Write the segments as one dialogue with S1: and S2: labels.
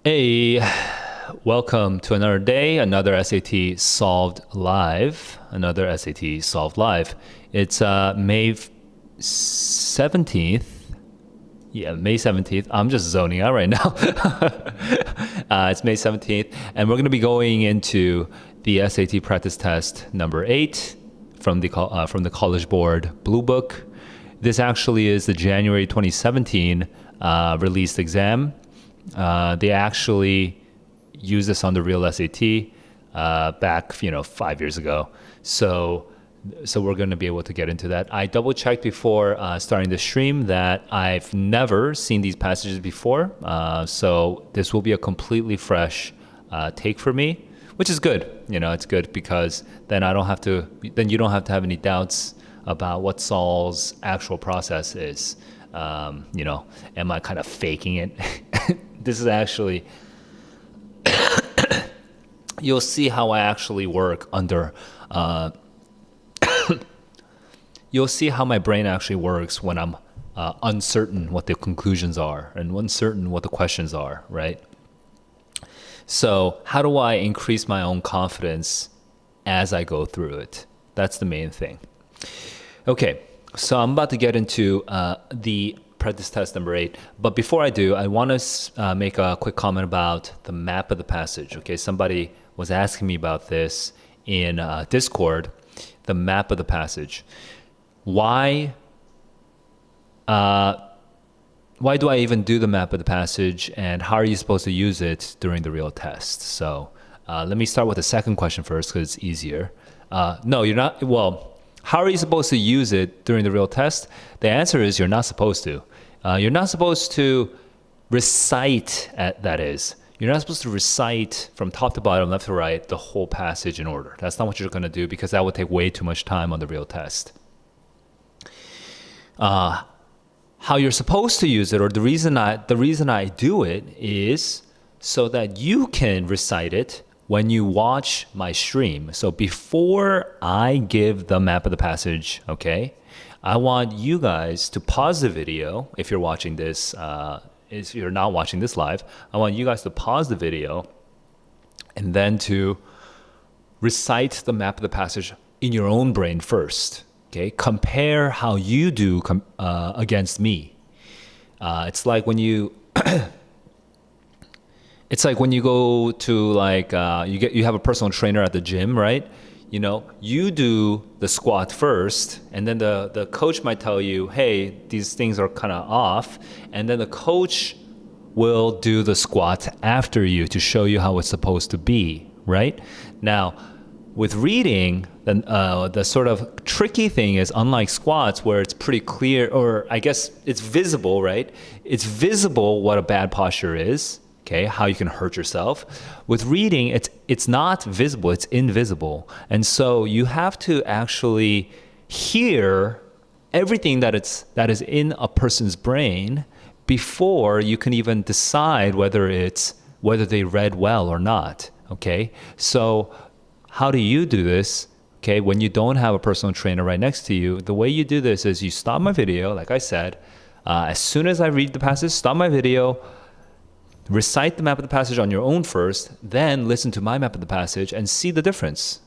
S1: Hey, welcome to another day, another SAT solved live. It's May 17th. Yeah, May 17th. I'm just zoning out right now. It's May 17th, and we're going to be going into the SAT practice test number 8 from the College Board Blue Book. This actually is the January 2017 released exam. They actually used this on the real SAT back, 5 years ago. So we're going to be able to get into that. I double checked before starting the stream that I've never seen these passages before. So this will be a completely fresh take for me, which is good. It's good because then you don't have to have any doubts about what Saul's actual process is. Am I kind of faking it? This is actually, you'll see how I actually work under, you'll see how my brain actually works when I'm uncertain what the conclusions are and uncertain what the questions are, right? So how do I increase my own confidence as I go through it? That's the main thing. Okay, so I'm about to get into the practice test number 8. But before I do, I want to make a quick comment about the map of the passage. Okay, somebody was asking me about this in Discord, the map of the passage. Why do I even do the map of the passage, and how are you supposed to use it during the real test? So let me start with the second question first because it's easier. No, you're not. Well, how are you supposed to use it during the real test? The answer is you're not supposed to. You're not supposed to recite, that is. You're not supposed to recite from top to bottom, left to right, the whole passage in order. That's not what you're going to do because that would take way too much time on the real test. How you're supposed to use it, or the reason I do it is so that you can recite it when you watch my stream. So before I give the map of the passage, okay, I want you guys to pause the video. If you're watching this, if you're not watching this live, I want you guys to pause the video and then to recite the map of the passage in your own brain first. Okay, compare how you do against me. It's like when you go to you have a personal trainer at the gym, right? You do the squat first, and then the coach might tell you, hey, these things are kind of off, and then the coach will do the squat after you to show you how it's supposed to be, right? Now, with reading, the sort of tricky thing is, unlike squats where it's pretty clear, or I guess it's visible, right? It's visible what a bad posture is. Okay, how you can hurt yourself. With reading, it's not visible, it's invisible. And so you have to actually hear everything that is in a person's brain before you can even decide whether they read well or not. Okay? So how do you do this? Okay, when you don't have a personal trainer right next to you, the way you do this is you stop my video, like I said, as soon as I read the passage, stop my video, recite the map of the passage on your own first, then listen to my map of the passage and see the difference.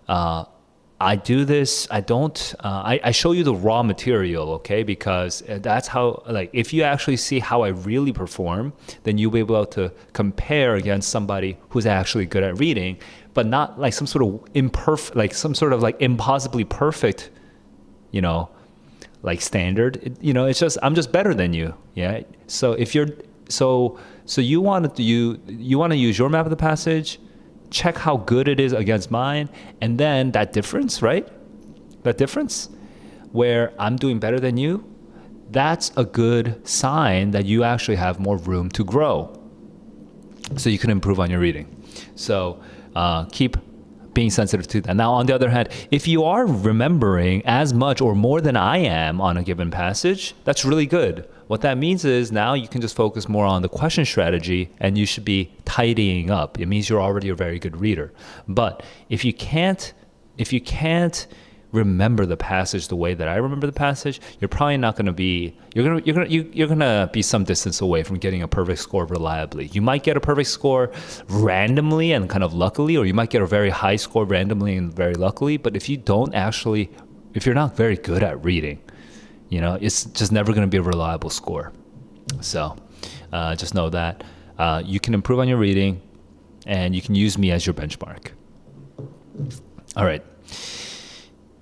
S1: I do this, I show you the raw material, okay? Because that's how, if you actually see how I really perform, then you'll be able to compare against somebody who's actually good at reading, but not like some sort of impossibly perfect, standard. It's just, I'm just better than you, yeah? So if you're, So you want to use your map of the passage, check how good it is against mine, and then that difference, right? That difference where I'm doing better than you, that's a good sign that you actually have more room to grow. So you can improve on your reading. So keep being sensitive to that. Now, on the other hand, if you are remembering as much or more than I am on a given passage, that's really good. What that means is now you can just focus more on the question strategy and you should be tidying up. It means you're already a very good reader. But if you can't remember the passage the way that I remember the passage, you're probably not going to be you're going to be some distance away from getting a perfect score reliably. You might get a perfect score randomly and kind of luckily, or you might get a very high score randomly and very luckily, but if you're not very good at reading, it's just never going to be a reliable score. So just know that you can improve on your reading, and you can use me as your benchmark. All right.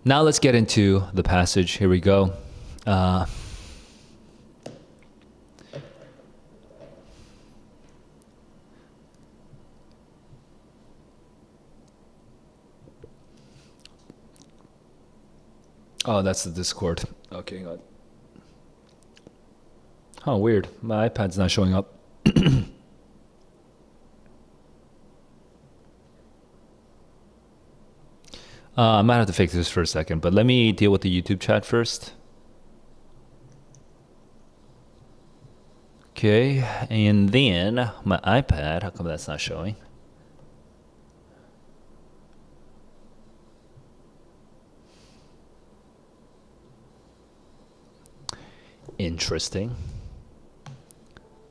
S1: Now let's get into the passage. Here we go. Oh, that's the Discord. Okay, hang on. Oh, weird. My iPad's not showing up. I might have to fix this for a second, but let me deal with the YouTube chat first. Okay, and then my iPad, how come that's not showing? Interesting.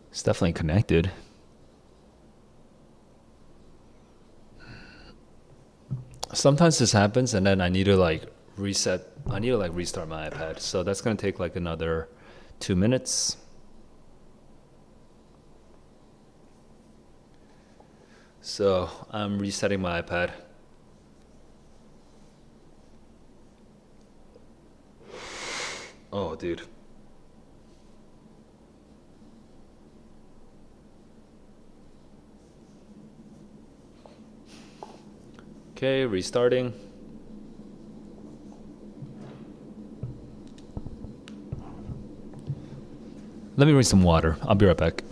S1: It's definitely connected. Sometimes this happens, and then I need to restart my iPad. So that's going to take like another 2 minutes. So I'm resetting my iPad. Oh, dude. Okay, restarting. Let me bring some water. I'll be right back.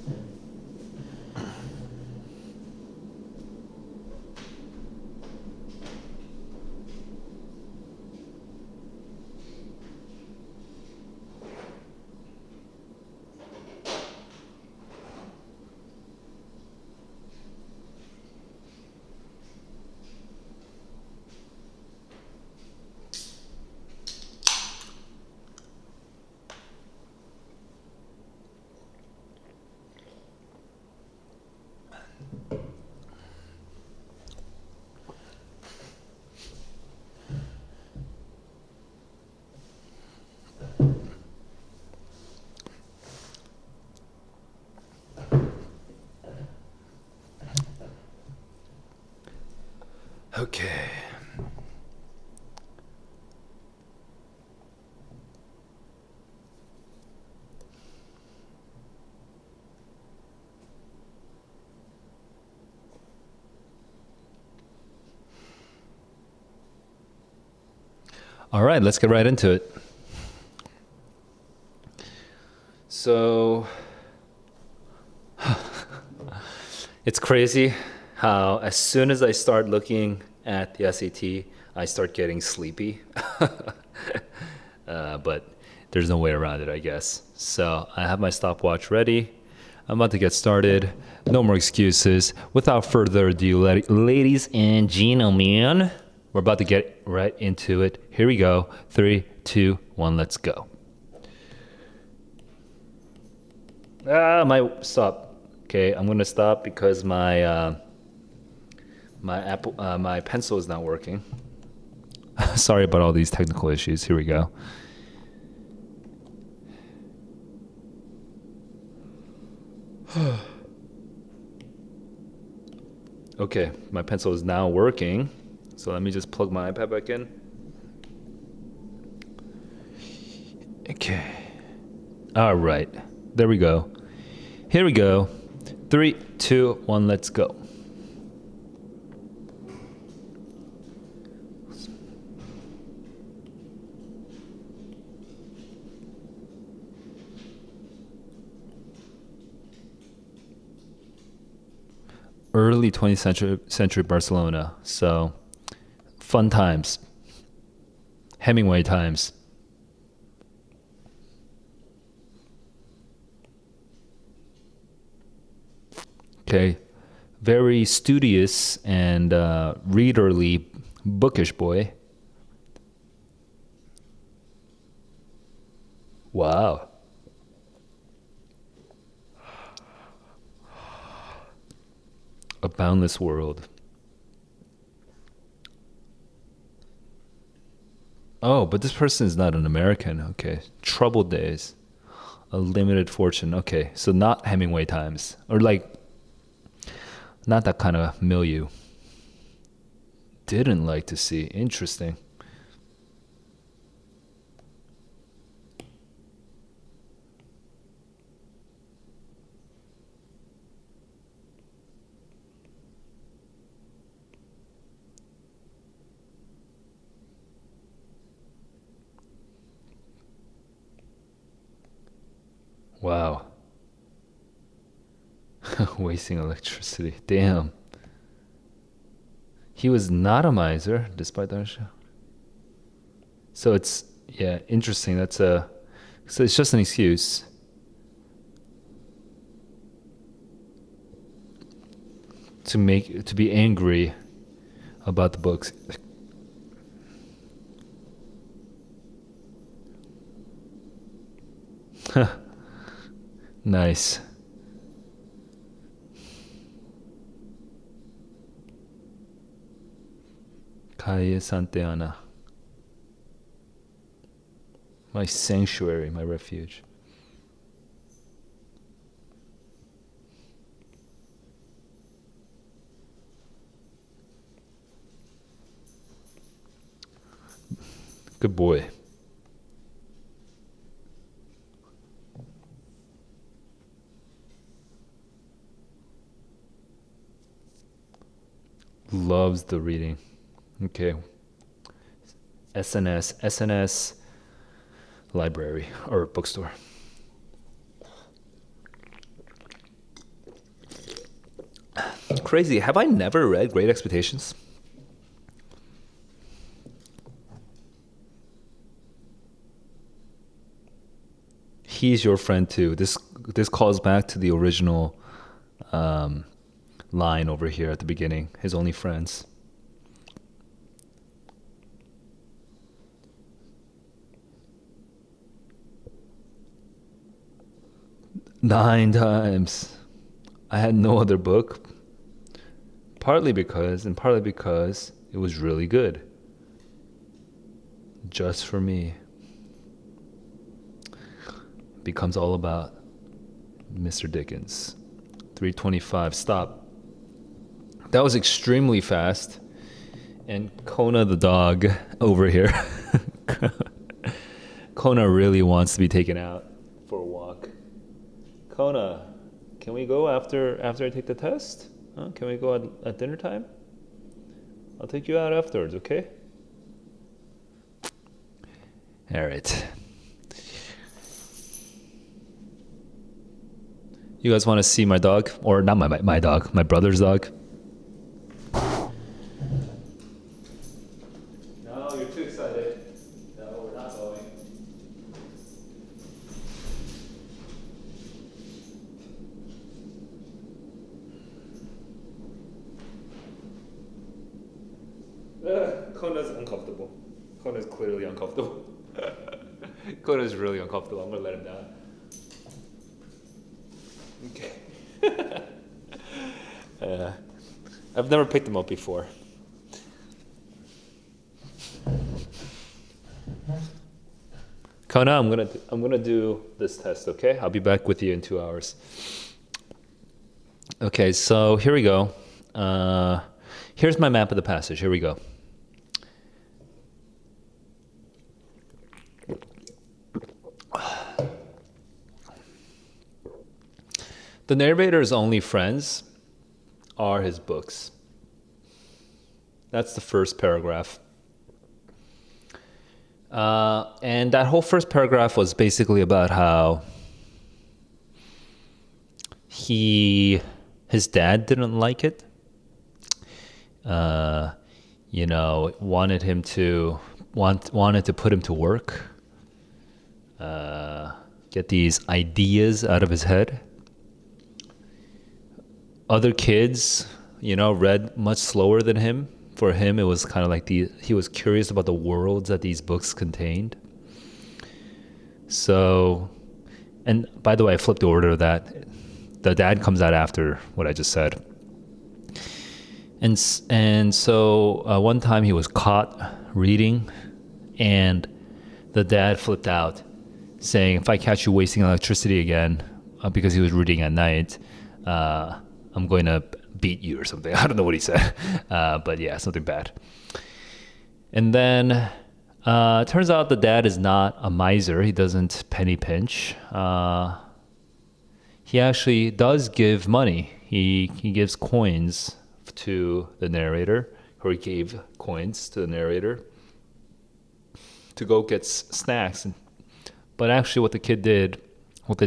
S1: Okay. All right, let's get right into it. So it's crazy how as soon as I start looking at the SAT, I start getting sleepy. But there's no way around it, I guess. So I have my stopwatch ready. I'm about to get started. No more excuses. Without further ado, ladies and gentlemen, we're about to get right into it. Here we go. 3, 2, 1, let's go. Stop. Okay, I'm gonna stop because my pencil is not working. Sorry about all these technical issues. Here we go. Okay, my pencil is now working. So let me just plug my iPad back in. Okay. All right. There we go. Here we go. 3, 2, 1, let's go. Early 20th century Barcelona. So fun times. Hemingway times. Okay. Very studious and readerly, bookish boy. Wow. A Boundless World. Oh, but this person is not an American. Okay. Troubled Days. A Limited Fortune. Okay. So not Hemingway times. Or like, not that kind of milieu. Didn't like to see. Interesting. Wow. Wasting electricity. Damn. He was not a miser, despite that. So it's, yeah, interesting. So it's just an excuse to be angry about the books. Nice. Calle Santa Ana. My sanctuary, my refuge. Good boy. Loves the reading. Okay. SNS library or bookstore. Crazy. Have I never read Great Expectations? He's your friend too. This calls back to the original line over here at the beginning. His only friends. Nine times. I had no other book. Partly because it was really good. Just for me. Becomes all about Mr. Dickens. 3:25. Stop. That was extremely fast. And Kona the dog over here. Kona really wants to be taken out for a walk. Kona, can we go after I take the test? Huh? Can we go at dinner time? I'll take you out afterwards, okay? All right. You guys want to see my dog? Or not my dog, my brother's dog? No, you're too excited. No, we're not going. Kona's uncomfortable. Kona's clearly uncomfortable. Kona's really uncomfortable. I'm gonna let him down. Okay. I've never picked him up before. Kona, I'm gonna do this test. Okay, I'll be back with you in 2 hours. Okay, so here we go. Here's my map of the passage. Here we go. The narrator's only friends are his books. That's the first paragraph. And that whole first paragraph was basically about how his dad didn't like it. Wanted to put him to work. Get these ideas out of his head. Other kids, read much slower than him. For him, it was kind of like he was curious about the worlds that these books contained. So, and by the way, I flipped the order of that. The dad comes out after what I just said. And so one time he was caught reading, and the dad flipped out, saying, "If I catch you wasting electricity again," because he was reading at night, "I'm going to beat you," or something. I don't know what he said, but yeah, something bad. And then it turns out the dad is not a miser. He doesn't penny pinch. He actually does give money. He gives coins to the narrator, or he gave coins to the narrator to go get snacks. But actually what the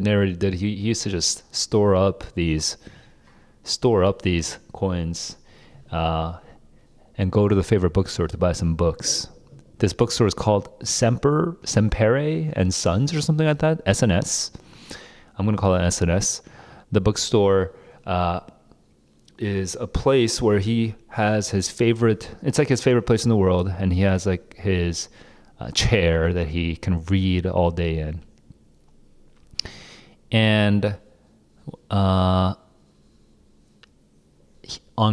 S1: narrator did, he used to just store up these coins and go to the favorite bookstore to buy some books. This bookstore is called Sempere and Sons or something like that, SNS. I'm going to call it SNS. The bookstore is a place where he has his favorite, it's like his favorite place in the world, and he has like his chair that he can read all day in. And on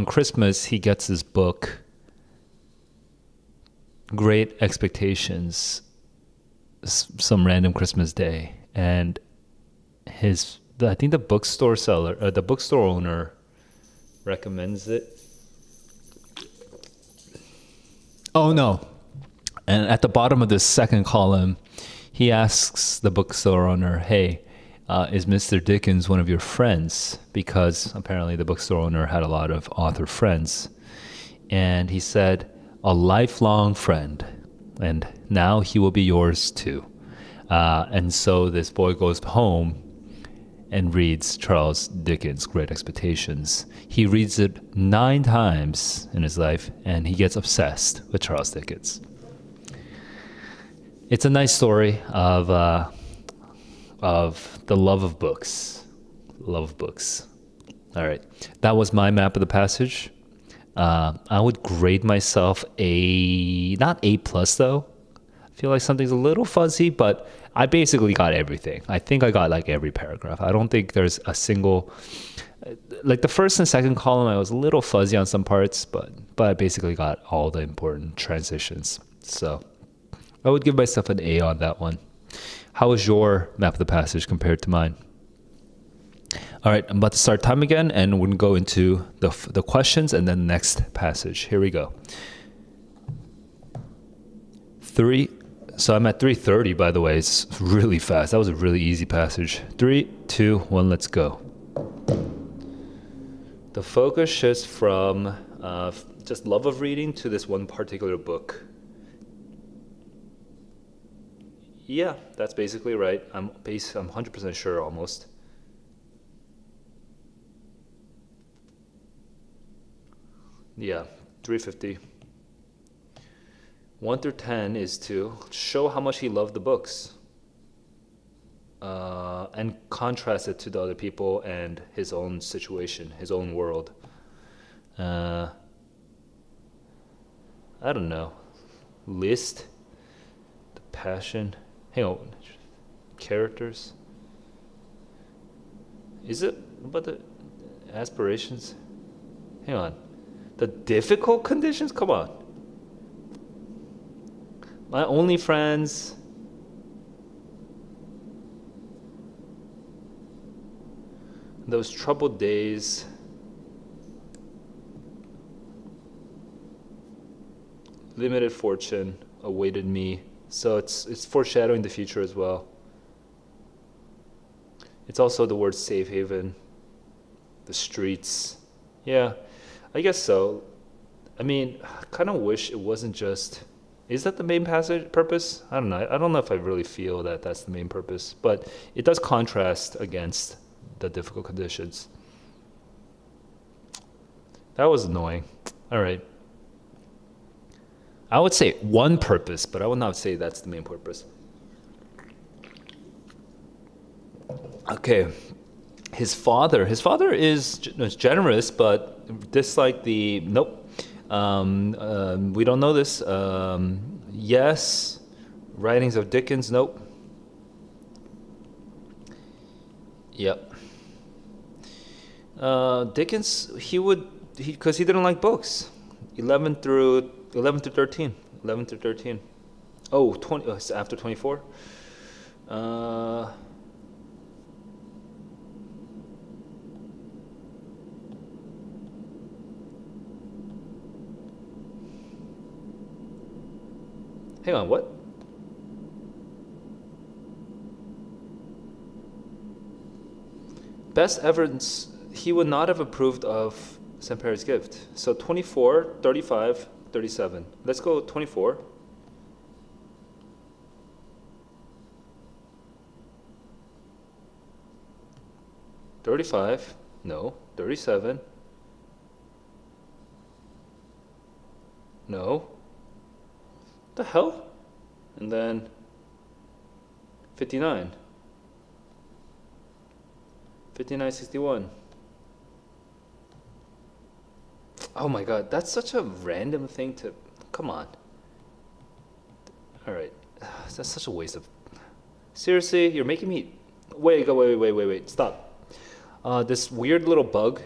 S1: Christmas, he gets this book, Great Expectations, some random Christmas day. And I think the bookstore owner recommends it. Oh no. And at the bottom of this second column, he asks the bookstore owner, "Hey, is Mr. Dickens one of your friends?" Because apparently the bookstore owner had a lot of author friends. And he said, "A lifelong friend. And now he will be yours too." And so this boy goes home and reads Charles Dickens' Great Expectations. He reads it 9 times in his life, and he gets obsessed with Charles Dickens. It's a nice story of the love of books. Love of books. All right, that was my map of the passage. I would grade myself not A plus though. I feel like something's a little fuzzy, but I basically got everything. I think I got like every paragraph. I don't think there's a single, like the first and second column, I was a little fuzzy on some parts, but I basically got all the important transitions. So I would give myself an A on that one. How was your map of the passage compared to mine? All right, I'm about to start time again, and we're going to go into the questions and then the next passage. Here we go. So I'm at 3:30, by the way. It's really fast. That was a really easy passage. 3, 2, 1, let's go. The focus shifts from just love of reading to this one particular book. Yeah, that's basically right. I'm 100% sure almost. Yeah, 350. 1 through 10 is to show how much he loved the books and contrast it to the other people and his own situation, his own world. I don't know. List the passion. Hang on. Characters. Is it about the aspirations? Hang on. The difficult conditions? Come on. My only friends. Those troubled days. Limited fortune awaited me. So it's foreshadowing the future as well. It's also the word safe haven. The streets. Yeah, I guess so. I mean, I kind of wish it wasn't just... Is that the main purpose? I don't know. I don't know if I really feel that that's the main purpose. But it does contrast against the difficult conditions. That was annoying. All right. I would say one purpose, but I would not say that's the main purpose. Okay. His father is generous, but disliked the... Nope. We don't know this. Yes. Writings of Dickens. Nope. Yep. Dickens, because he didn't like books. 11 through 13. 11 through 13. Oh, 20, it's after 24. Uh, hang on, what? Best evidence, he would not have approved of Sempere's gift. So 24, 35, 37. Let's go 24. 35, no. 37, no. What the hell? And then 59. 5961. Oh my god, that's such a random thing to. Come on. Alright. That's such a waste of. Seriously, you're making me. Wait. Stop. This weird little bug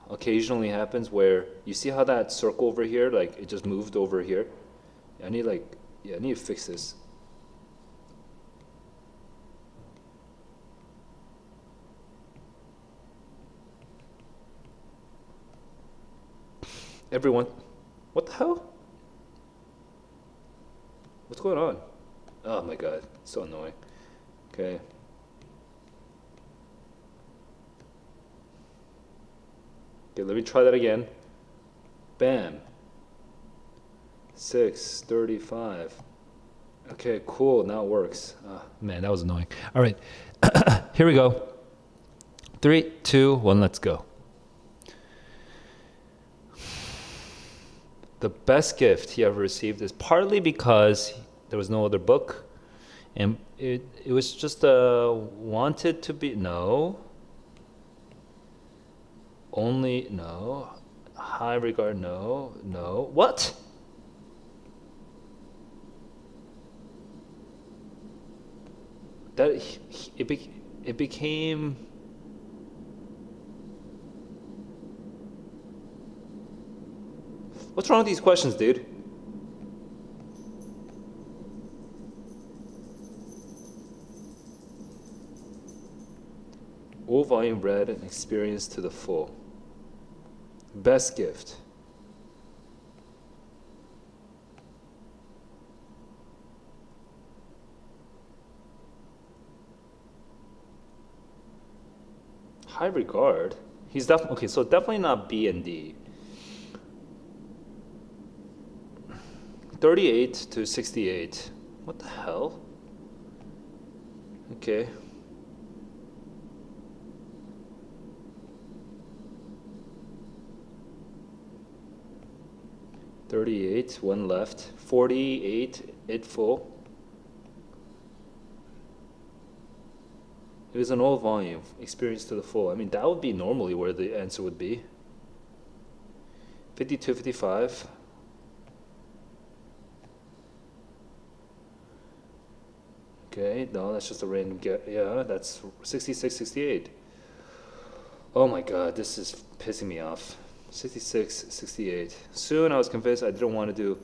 S1: occasionally happens where you see how that circle over here, like it just moved over here. I need to fix this. Everyone, what the hell? What's going on? Oh my god, so annoying. Okay. Okay, let me try that again. Bam. 6:35. Okay, cool. Now it works. Man, that was annoying. All right, here we go. 3, 2, 1. Let's go. The best gift he ever received is partly because there was no other book, and it was just wanted to be only high regard what? That it became. What's wrong with these questions, dude? All volume read and experienced to the full. Best gift. High regard. He's definitely okay. So definitely not B and D. 38 to 68. What the hell? Okay. $38, one left. 48, it full. It was an all volume, experience to the full. I mean, that would be normally where the answer would be. 52, 55. Okay, no, that's just a random get. Yeah, that's 66, 68. Oh my god, this is pissing me off. 66, 68. Soon I was convinced I didn't want to do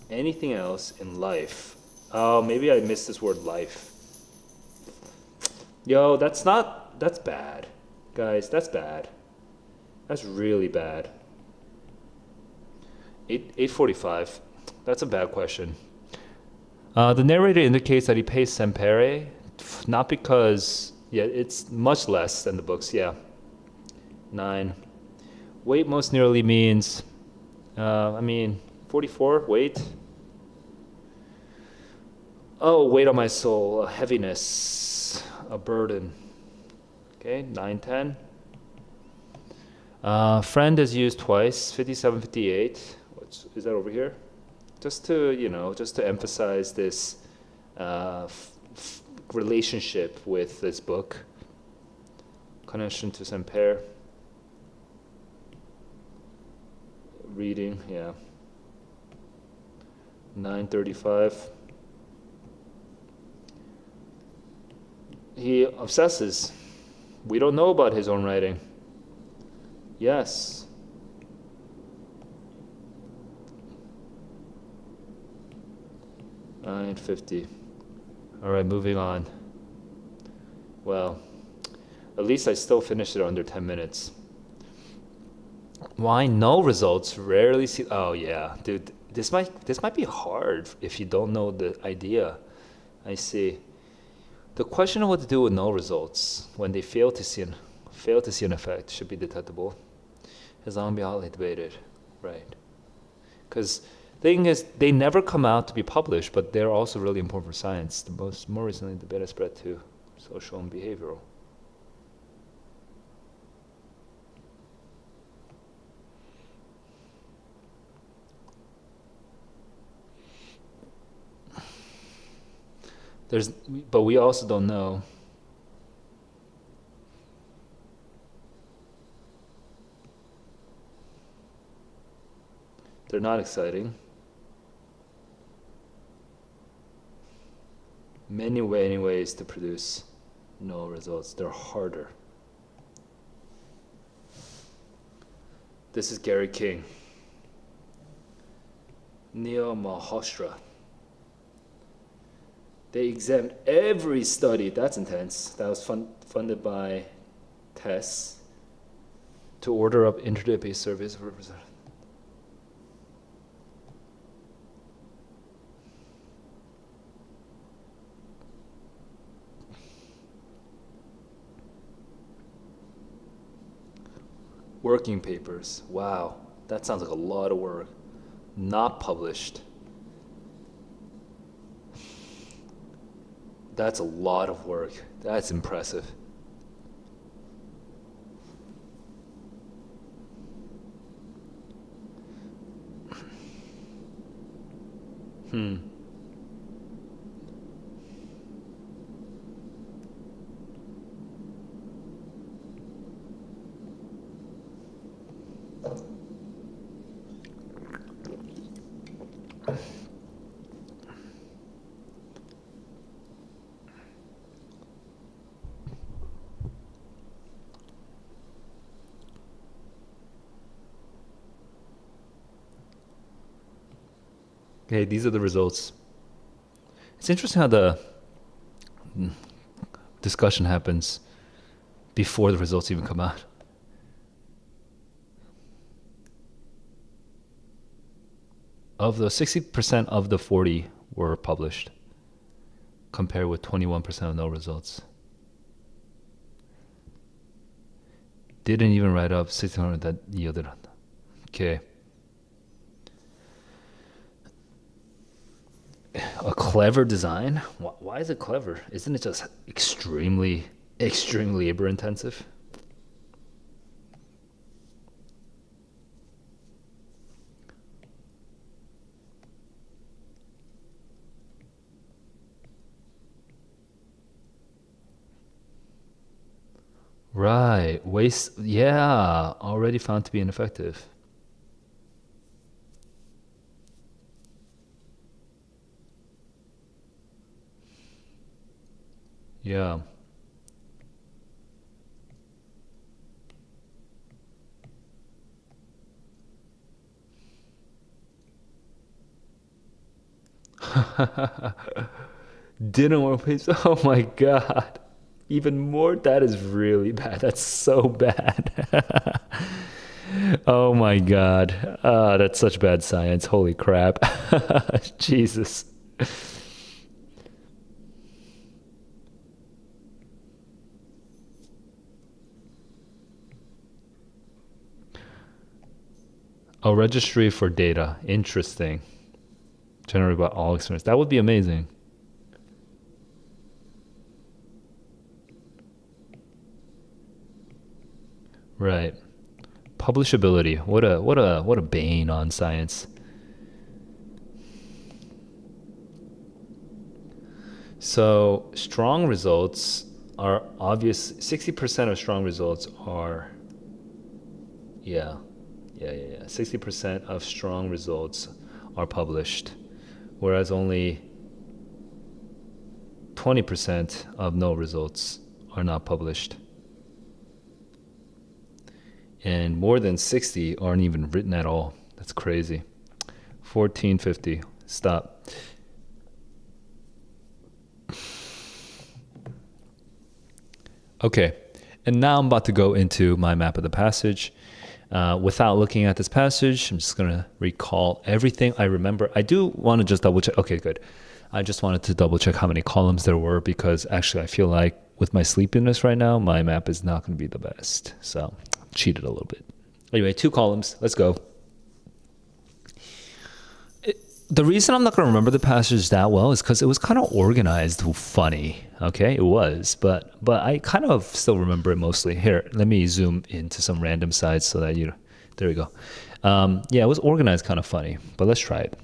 S1: anything else in life. Oh, maybe I missed this word life. Yo, that's bad. Guys, that's bad. That's really bad. 845. That's a bad question. The narrator indicates that he pays Sempere, not because, it's much less than the books, 9. Weight most nearly means, 44, weight. Oh, weight on my soul, a heaviness, a burden. Okay, 9, 10. Friend is used twice, 57, 58. Is that over here? Just to emphasize this relationship with this book. Connection to Semper. Reading, 9:35. He obsesses. We don't know about his own writing. Yes. $9.50. All right, moving on. Well, at least I still finished it under 10 minutes. Why no results? Rarely see. Oh yeah, dude, this might be hard if you don't know the idea. I see. The question of what to do with no results when they fail to see an effect should be detectable. Has long been hotly debated, right? Because thing is, they never come out to be published, but they're also really important for science. More recently, the debate spread to social and behavioral. But we also don't know. They're not exciting. Many ways to produce no results. They're harder. This is Gary King. Neil Malhotra. They examined every study, that's intense, that was funded by TESS to order up internet-based surveys of representatives. Working papers, wow, that sounds like a lot of work. Not published. That's a lot of work. That's impressive. Hmm. Okay, these are the results. It's interesting how the discussion happens before the results even come out. Of the 60% of the 40 were published, compared with 21% of no results. Didn't even write up 600 that yielded. Okay. A clever design? Why is it clever? Isn't it just extremely labor intensive? Right. Waste. Yeah. Already found to be ineffective. Yeah. Didn't want to pay. Oh my God. Even more. That is really bad. That's so bad. Oh my God. That's such bad science. Holy crap. Jesus. A registry for data. Interesting. Generated by all experience. That would be amazing. Right. Publishability. What a bane on science. So strong results are obvious. 60% of strong results are, yeah, yeah. 60% of strong results are published, whereas only 20% of no results are not published. and more than 60 aren't even written at all. That's crazy. 1450. Stop. Okay, and now I'm about to go into my map of the passage. Without looking at this passage, I'm just going to recall everything I remember. I do want to just double check. Okay, good. I just wanted to double check how many columns there were, because actually I feel like with my sleepiness right now, my map is not going to be the best. So cheated a little bit. Anyway, 2 columns. Let's go. The reason I'm not going to remember the passage that well is because it was kind of organized funny. Okay, it was, but I kind of still remember it mostly. Here, let me zoom into some random sides so that there we go. Yeah, it was organized kind of funny, but let's try it.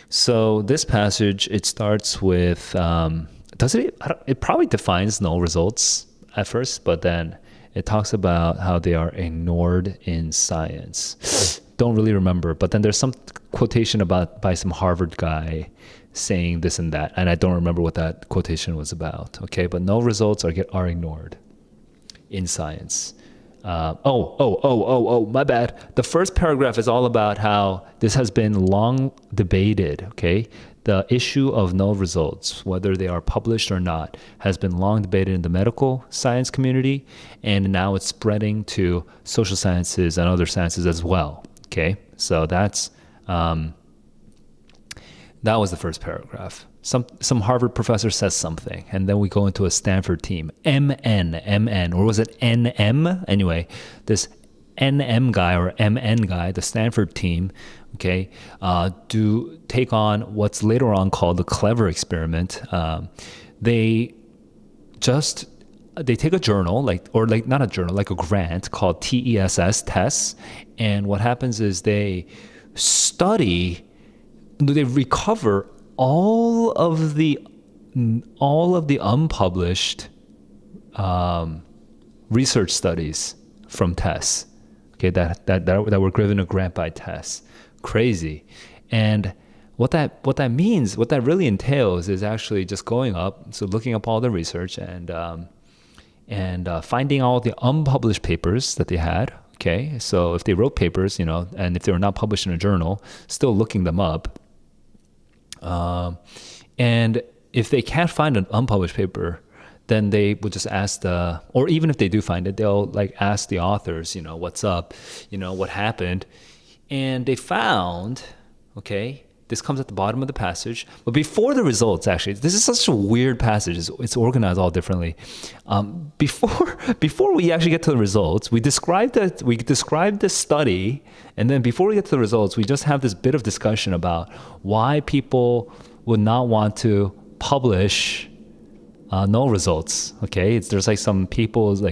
S1: So this passage, it starts with, it probably defines null results at first, but then it talks about how they are ignored in science. Don't really remember, but then there's some quotation by some Harvard guy saying this and that, and I don't remember what that quotation was about. Okay, but null results are ignored in science. My bad. The first paragraph is all about how this has been long debated. Okay, the issue of null results, whether they are published or not, has been long debated in the medical science community, and now it's spreading to social sciences and other sciences as well. Okay, so that was the first paragraph. Some Harvard professor says something, and then we go into a Stanford team. MN, or was it NM? Anyway, this NM guy or MN guy, the Stanford team, okay, do take on what's later on called the clever experiment. They take a journal, not a journal, like a grant called TESS, and what happens is they recover all of the unpublished research studies from TESS, okay, that were given a grant by TESS. Crazy. And what that means, what that really entails, is actually just going up, so looking up all the research and finding all the unpublished papers that they had. Okay, so if they wrote papers, and if they were not published in a journal, still looking them up. And if they can't find an unpublished paper, then they would just ask or even if they do find it, they'll ask the authors, what's up, what happened. And they found, okay, this comes at the bottom of the passage, but before the results, actually, this is such a weird passage. It's organized all differently. Before we actually get to the results, we described the study, and then before we get to the results, we just have this bit of discussion about why people would not want to publish null results. Okay, there's some people's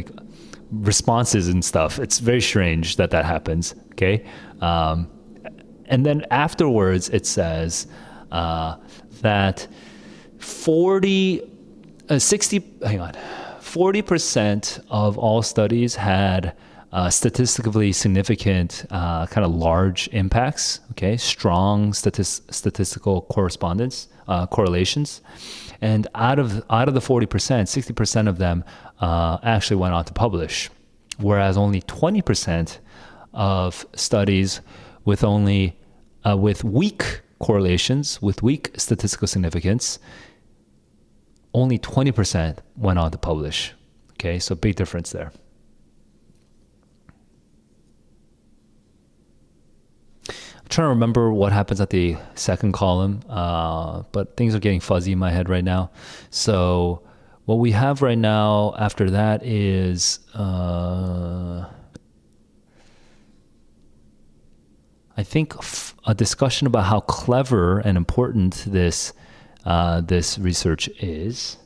S1: responses and stuff. It's very strange that happens. Okay. And then afterwards, it says that 40% of all studies had statistically significant, kind of large impacts. Okay, strong statistical correlations, and out of the 40%, 60% of them actually went on to publish, whereas only 20% of studies with weak correlations, with weak statistical significance, only 20% went on to publish. Okay, so big difference there. I'm trying to remember what happens at the second column, but things are getting fuzzy in my head right now. So what we have right now after that is I think a discussion about how clever and important this research is.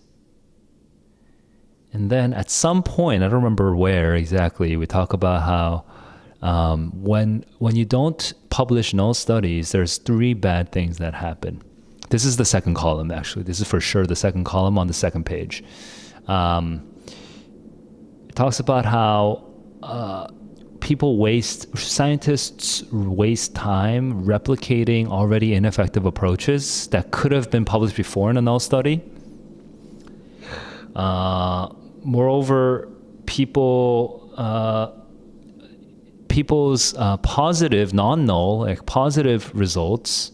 S1: And then at some point, I don't remember where exactly, we talk about how when you don't publish null studies, there's 3 bad things that happen. This is the second column, actually. This is for sure the second column on the second page. It talks about how scientists waste time replicating already ineffective approaches that could have been published before in a null study. Moreover, people people's positive, non-null, like positive results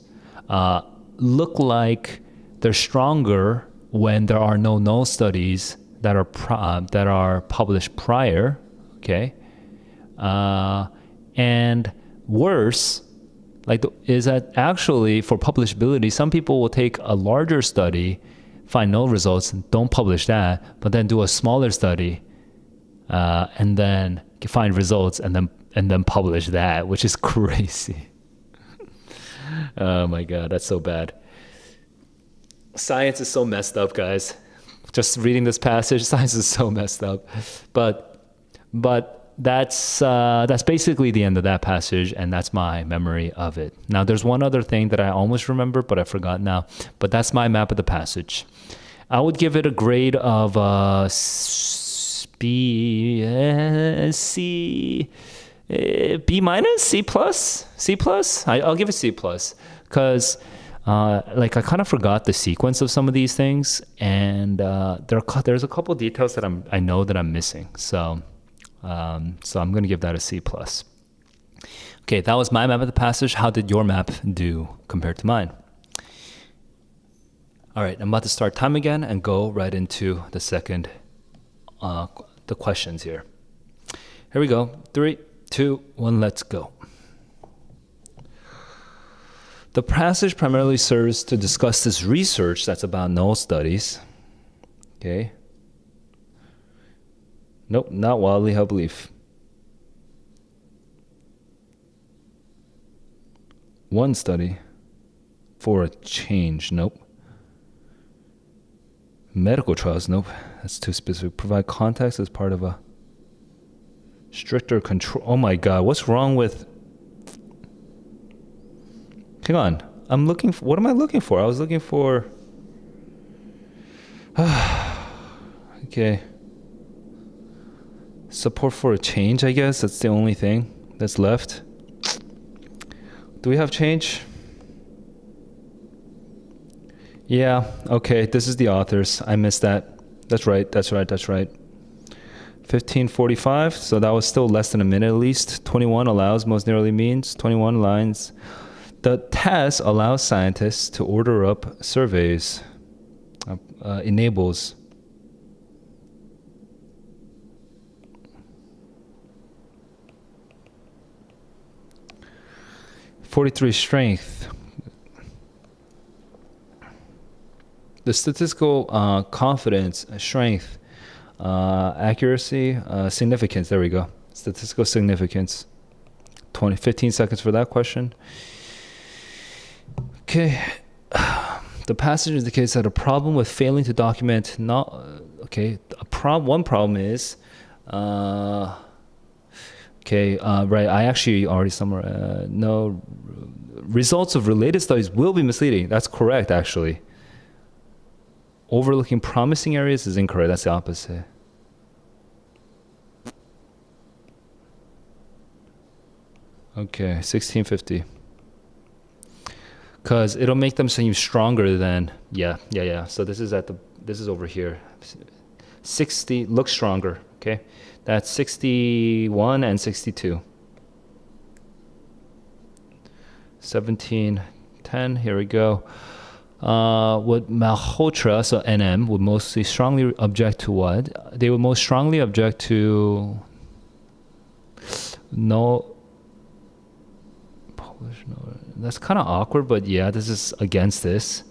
S1: look like they're stronger when there are no null studies that are published prior, okay, and worse, is that actually for publishability, some people will take a larger study, find null results, and don't publish that, but then do a smaller study, and then find results, and then publish that, which is crazy. Oh my God, that's so bad. Science is so messed up, guys. Just reading this passage, science is so messed up. But that's basically the end of that passage, and that's my memory of it. Now, there's one other thing that I almost remember, but I forgot now. But that's my map of the passage. I would give it a grade of B minus, C plus, C plus. I'll give it C plus because I kind of forgot the sequence of some of these things, and there's a couple details that I know that I'm missing. So I'm going to give that a C plus. Okay, that was my map of the passage. How did your map do compared to mine? All right, I'm about to start time again and go right into the second the questions here. Here we go. 3, 2, 1, let's go. The passage primarily serves to discuss this research that's about null studies. Okay. Nope, not wildly held belief. One study for a change. Nope. Medical trials. Nope. That's too specific. Provide context as part of a stricter control. Oh my God, what's wrong with... Hang on. I'm looking for... What am I looking for? I was looking for... Okay. Support for a change, I guess. That's the only thing that's left. Do we have change? Yeah, okay. This is the authors. I missed that. That's right. 1545. So that was still less than a minute at least. 21 allows most narrowly means. 21 lines. The test allows scientists to order up surveys. Enables. .43 strength. The statistical confidence, strength, accuracy, significance. There we go. Statistical significance. 15 seconds for that question. Okay. The passage indicates that a problem with failing to document one problem is right, I actually already somewhere no results of related studies will be misleading. That's correct, actually. Overlooking promising areas is incorrect. That's the opposite. Okay, 1650. Because it'll make them seem stronger than, yeah. So this is over here. 60 looks stronger, okay? That's 61 and 62. 1710, here we go. Would Malhotra, so NM, would mostly strongly object to what? They would most strongly object to no. That's kind of awkward, but yeah, this is against this.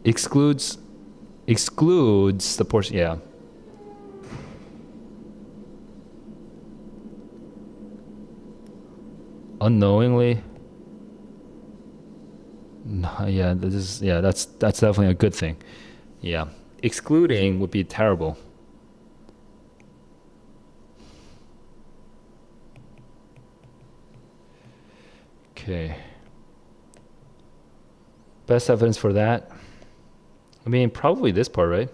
S1: Excludes the portion, yeah. Unknowingly. No, yeah, that's definitely a good thing. Yeah, excluding would be terrible. Okay. Best evidence for that? I mean, probably this part, right?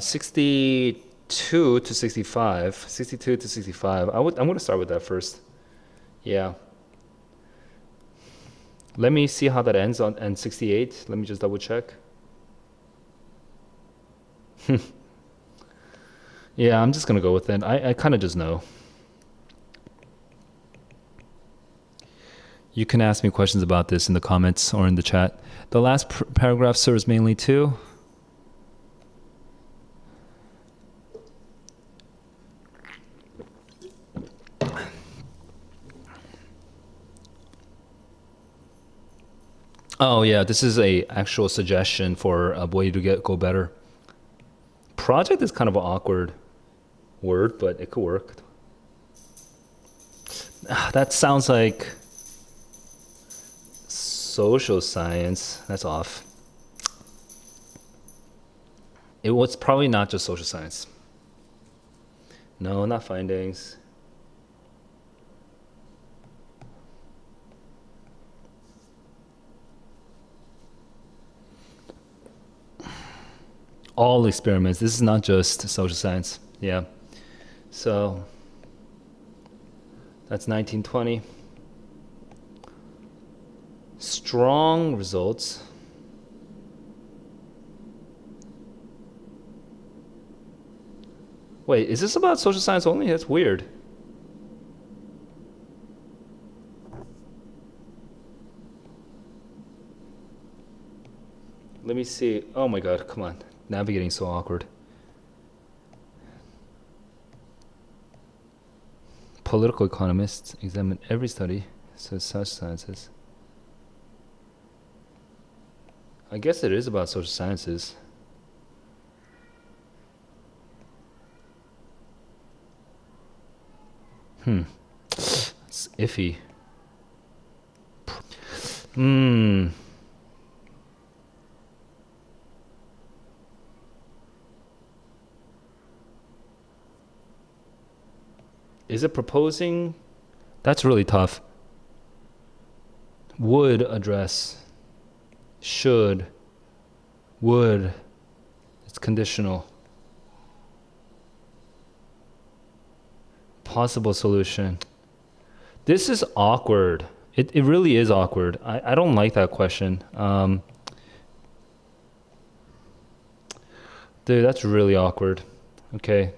S1: 62 to 65. 62 to 65. I'm going to start with that first. Yeah. Let me see how that ends on 68. Let me just double check. Yeah, I'm just gonna go with it. I kind of just know. You can ask me questions about this in the comments or in the chat. The last paragraph serves mainly to. Oh yeah, this is a actual suggestion for a way to go better. Project is kind of an awkward word, but it could work. That sounds like social science. That's off. It was probably not just social science. No, not findings. All experiments. This is not just social science. Yeah. So that's 1920. Strong results. Wait, is this about social science only? That's weird. Let me see. Oh my god, come on. Navigating so awkward. Political economists examine every study, says such sciences. I guess it is about social sciences. It's iffy. Is it proposing? That's really tough. Would address. Should. Would. It's conditional. Possible solution. This is awkward. It really is awkward. I don't like that question. Dude, that's really awkward. Okay.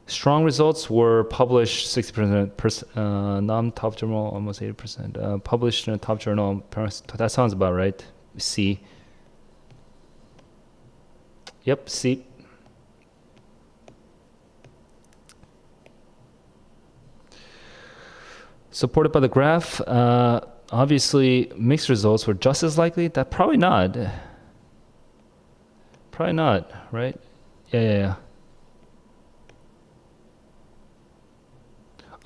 S1: Strong results were published 60%, non-top journal almost 80%. Published in a top journal, that sounds about right. C. Yep, C. Supported by the graph, obviously mixed results were just as likely. That probably not. Probably not, right? Yeah.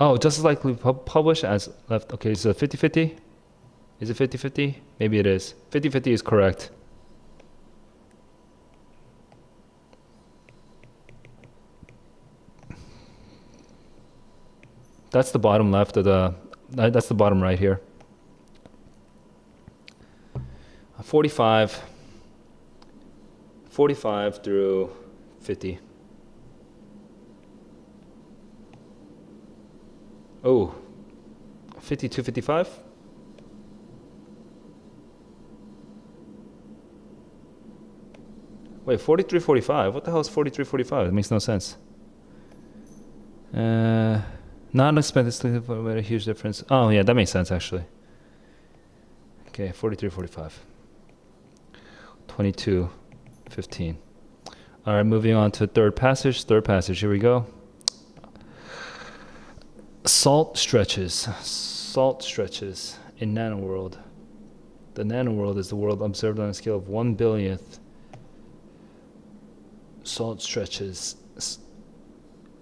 S1: Oh, just as likely published as left. Okay, so 50-50? Is it 50-50? Maybe it is. 50-50 is correct. That's the bottom left of the, that's the bottom right here. 45 through 50. Oh, 52, 55? Wait, 43, 45? What the hell is 43, 45? It makes no sense. Not expected to make a huge difference. Oh, yeah, that makes sense, actually. Okay, 43, 45. 22, 15. All right, moving on to third passage. Third passage, here we go. Salt stretches in nanoworld. The nanoworld is the world observed on a scale of 1/1000th. Salt stretches.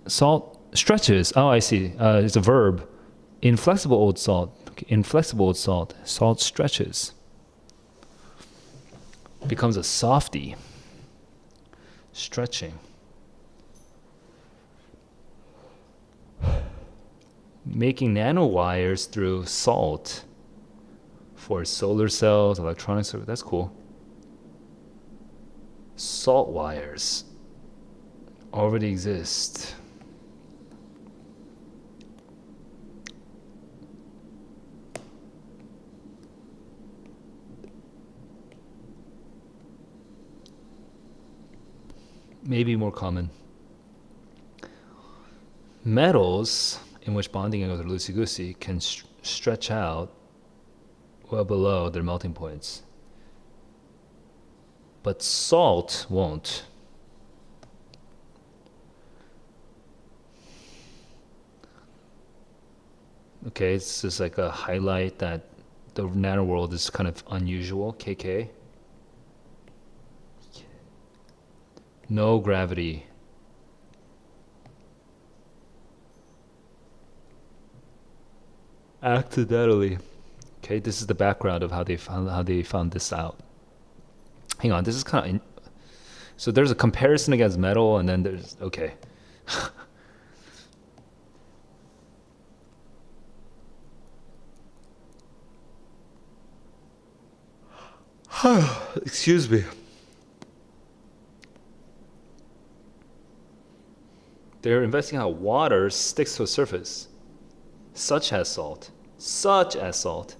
S1: Salt stretches. Oh, I see. It's a verb. Inflexible old salt. Inflexible old salt. Salt stretches. Becomes a softie. Stretching. Making nanowires through salt for solar cells, electronics. That's cool. Salt wires already exist. maybe more common. Metals in which bonding angles are loosey-goosey can stretch out well below their melting points. But salt won't. Okay, it's just like a highlight that the nano world is kind of unusual. KK. No gravity. Accidentally. Okay, this is the background of how they found this out. Hang on, this is kind of so there's a comparison against metal, and then there's okay. Excuse me. They're investigating how water sticks to a surface, such as salt. Such as salt.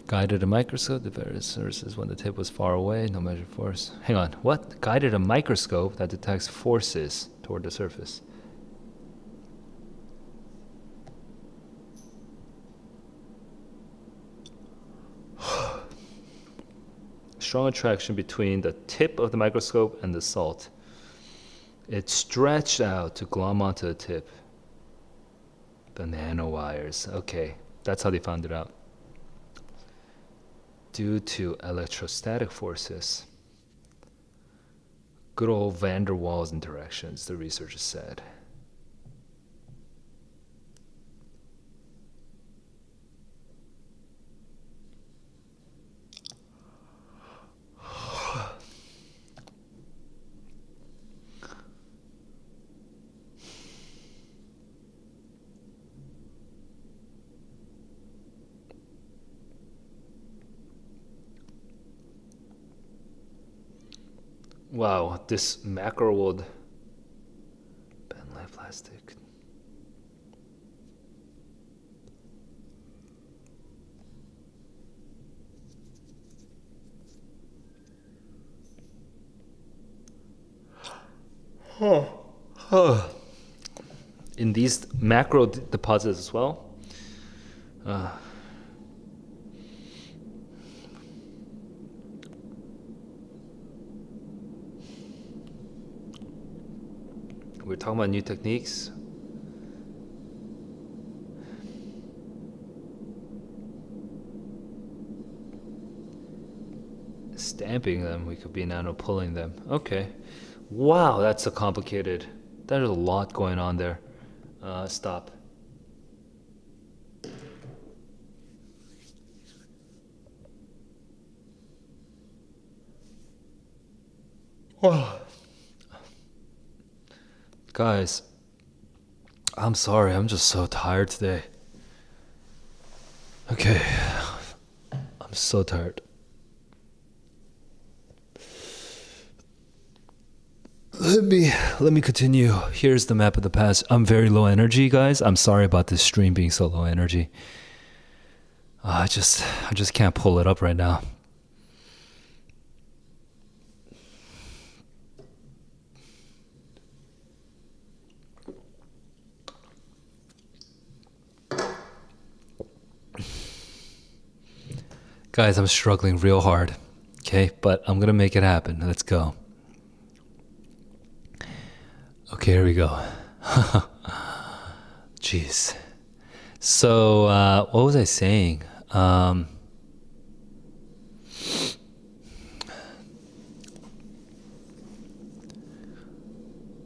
S1: Guided a microscope to various sources when the tip was far away, no measured force. Hang on, what? Guided a microscope that detects forces toward the surface. Strong attraction between the tip of the microscope and the salt. It stretched out to glom onto the tip. The nanowires. Okay, that's how they found it out. Due to electrostatic forces. Good old van der Waals interactions, the researchers said. Wow, this macro world. Benlite plastic. In these macro deposits as well. We're talking about new techniques. Stamping them, we could be nano pulling them. Okay. Wow, that's a complicated. There's a lot going on there. Stop. Wow. Guys, I'm sorry, I'm just so tired today. Okay, I'm so tired. Let me continue. Here's the map of the past. I'm very low energy, guys. I'm sorry about this stream being so low energy. I just can't pull it up right now. Guys, I'm struggling real hard. Okay, but I'm gonna make it happen. Let's go. Okay, here we go. Jeez. So, what was I saying?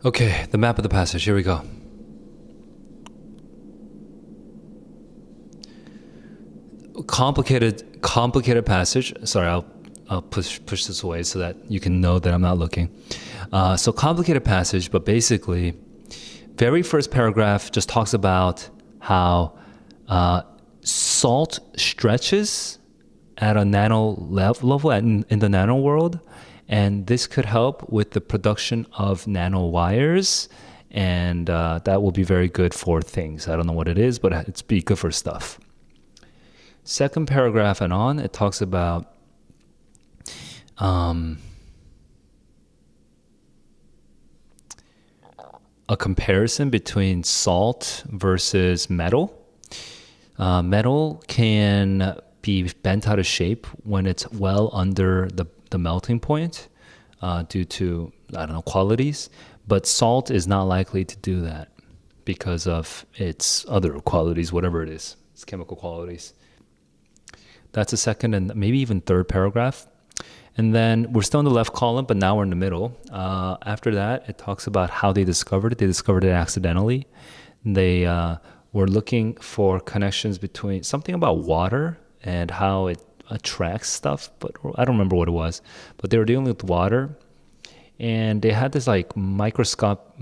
S1: Okay, the map of the passage. Here we go. Complicated passage. Sorry, I'll push this away so that you can know that I'm not looking. So complicated passage, but basically, very first paragraph just talks about how salt stretches at a nano level in the nano world, and this could help with the production of nano wires, and that will be very good for things. I don't know what it is, but it's be good for stuff. Second paragraph and on, it talks about a comparison between salt versus metal. Metal can be bent out of shape when it's well under the melting point due to, I don't know, qualities. But salt is not likely to do that because of its other qualities, whatever it is, its chemical qualities. That's the second and maybe even third paragraph. And then we're still in the left column, but now we're in the middle. After that, it talks about how they discovered it. They discovered it accidentally. They were looking for connections between something about water and how it attracts stuff, but I don't remember what it was. But they were dealing with water, and they had this like microscope,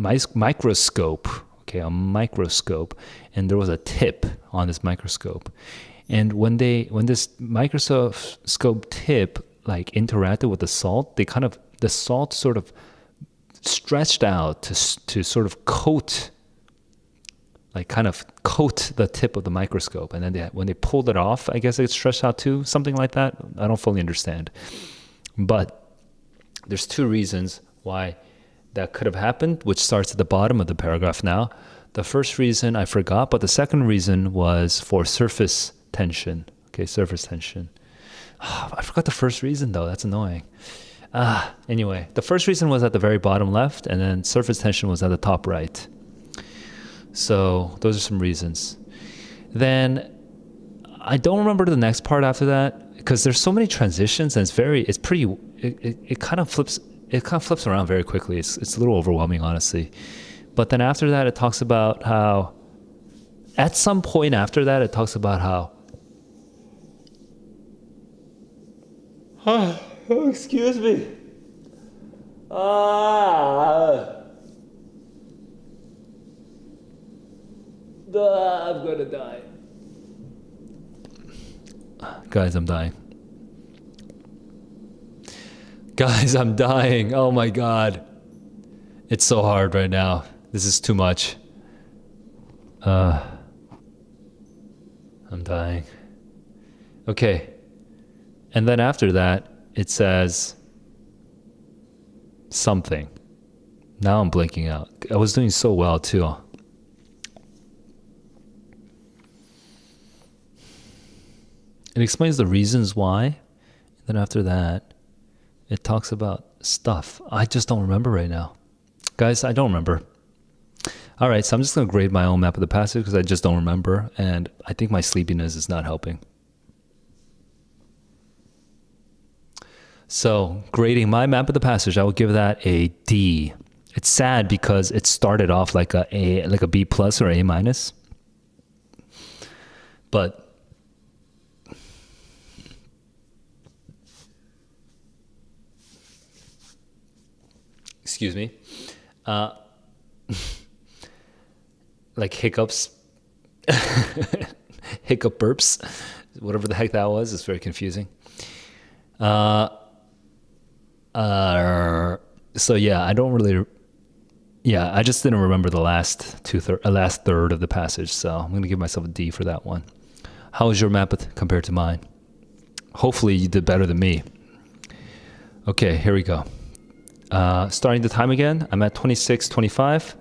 S1: okay, a microscope, and there was a tip on this microscope. And when this microscope tip like interacted with the salt, the salt sort of stretched out to sort of coat the tip of the microscope. And then when they pulled it off, I guess it stretched out too, something like that. I don't fully understand. But there's two reasons why that could have happened, which starts at the bottom of the paragraph now. The first reason I forgot, but the second reason was for surface tension. Okay, surface tension. I forgot the first reason though. That's annoying. Anyway, the first reason was at the very bottom left, and then surface tension was at the top right. So those are some reasons. Then I don't remember the next part after that because there's so many transitions, and it kind of flips around very quickly. It's a little overwhelming, honestly. But then after that, it talks about how at some point after that, it talks about how oh, excuse me. I'm gonna die. Guys, I'm dying. Guys, I'm dying. Oh my God. It's so hard right now. This is too much. I'm dying. Okay. And then after that, it says something. Now I'm blinking out. I was doing so well too. It explains the reasons why. And then after that, it talks about stuff. I just don't remember right now. Guys, I don't remember. All right, so I'm just going to grade my own map of the passage because I just don't remember. And I think my sleepiness is not helping. So grading my map of the passage, I will give that a D. It's sad because it started off like a B plus or A minus. But excuse me, like hiccups, hiccup burps, whatever the heck that was. It's very confusing. So yeah, I just didn't remember the last third of the passage. So I'm going to give myself a D for that one. How was your map compared to mine? Hopefully you did better than me. Okay, here we go. Starting the time again, I'm at 26:25,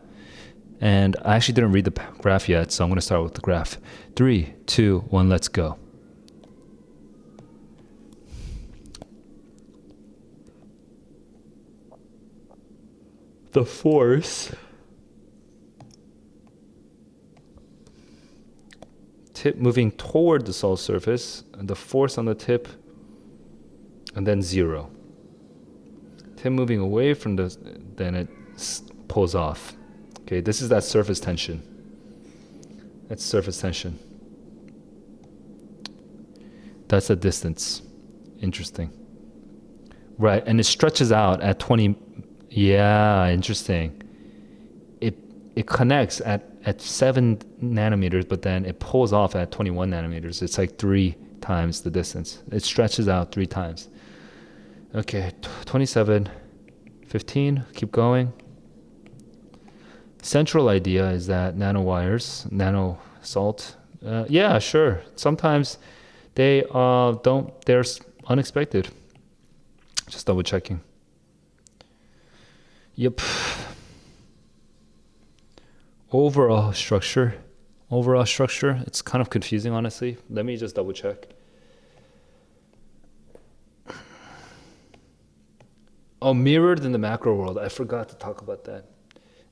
S1: and I actually didn't read the graph yet, so I'm going to start with the graph. 3, 2, 1, let's go. The force tip moving toward the salt surface, and the force on the tip, and then 0. Tip moving away from then it pulls off. Okay, this is that surface tension. That's surface tension. That's the distance. Interesting. Right, and it stretches out at 20. Yeah, interesting. It connects at 7 nanometers, but then it pulls off at 21 nanometers. It's like 3 times the distance. It stretches out 3 times. Okay, 27, 15, keep going. Central idea is that nanowires, nano salt, yeah, sure. Sometimes they're unexpected. Just double checking. Yep. Overall structure. It's kind of confusing, honestly. Let me just double check. Oh, mirrored in the macro world. I forgot to talk about that.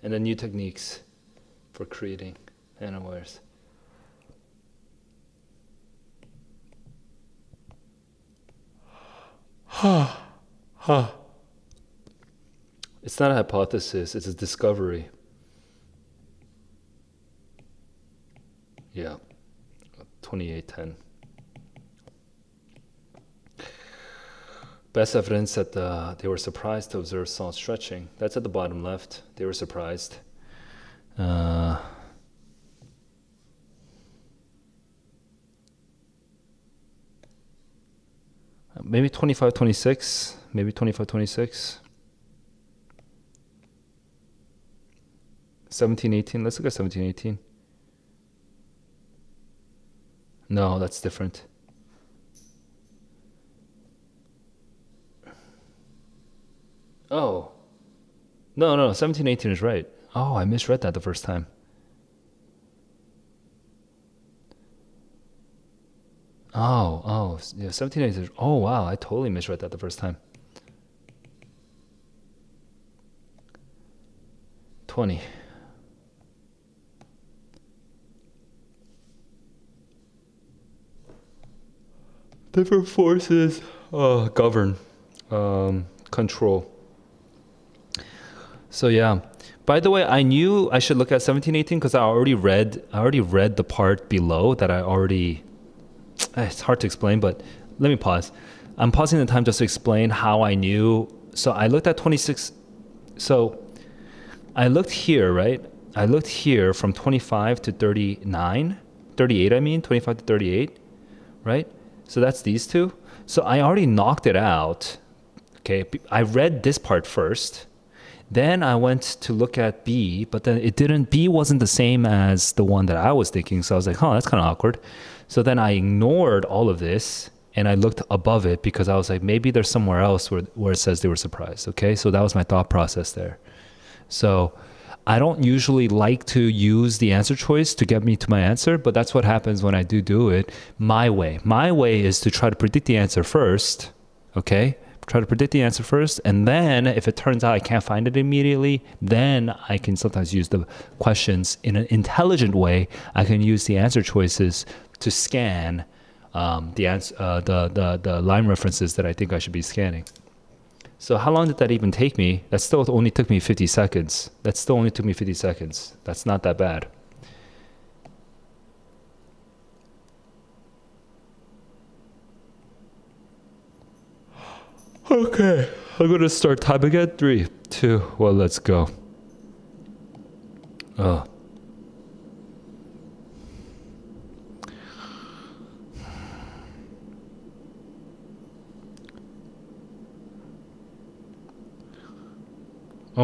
S1: And then new techniques for creating nanowires. It's not a hypothesis, it's a discovery. Yeah, 2810. Best evidence that they were surprised to observe salt stretching. That's at the bottom left. They were surprised. Maybe 25, 26. Maybe 25, 26. 17, 18. Let's look at 17, 18. No, that's different. Oh. No, 17, 18 is right. Oh, I misread that the first time. Oh, yeah, 17, 18. Oh, wow, I totally misread that the first time. 20. Different forces govern, control. So yeah. By the way, I knew I should look at 17, 18 because I already read the part below that I already. It's hard to explain, but let me pause. I'm pausing the time just to explain how I knew. So I looked at 26. So I looked here, right? I looked here from 25 to 39, 38. I mean 25 to 38, right? So that's these two. So I already knocked it out. Okay, I read this part first. Then I went to look at B, but then B wasn't the same as the one that I was thinking. So I was like, that's kind of awkward. So then I ignored all of this and I looked above it because I was like, maybe there's somewhere else where it says they were surprised. Okay, so that was my thought process there. So I don't usually like to use the answer choice to get me to my answer, but that's what happens when I do it my way. My way is to try to predict the answer first, okay? Try to predict the answer first, and then if it turns out I can't find it immediately, then I can sometimes use the questions in an intelligent way. I can use the answer choices to scan the line references that I think I should be scanning. So how long did that even take me? That still only took me 50 seconds. That's not that bad. Okay, I'm gonna start time again. 3, 2, well, let's go. Oh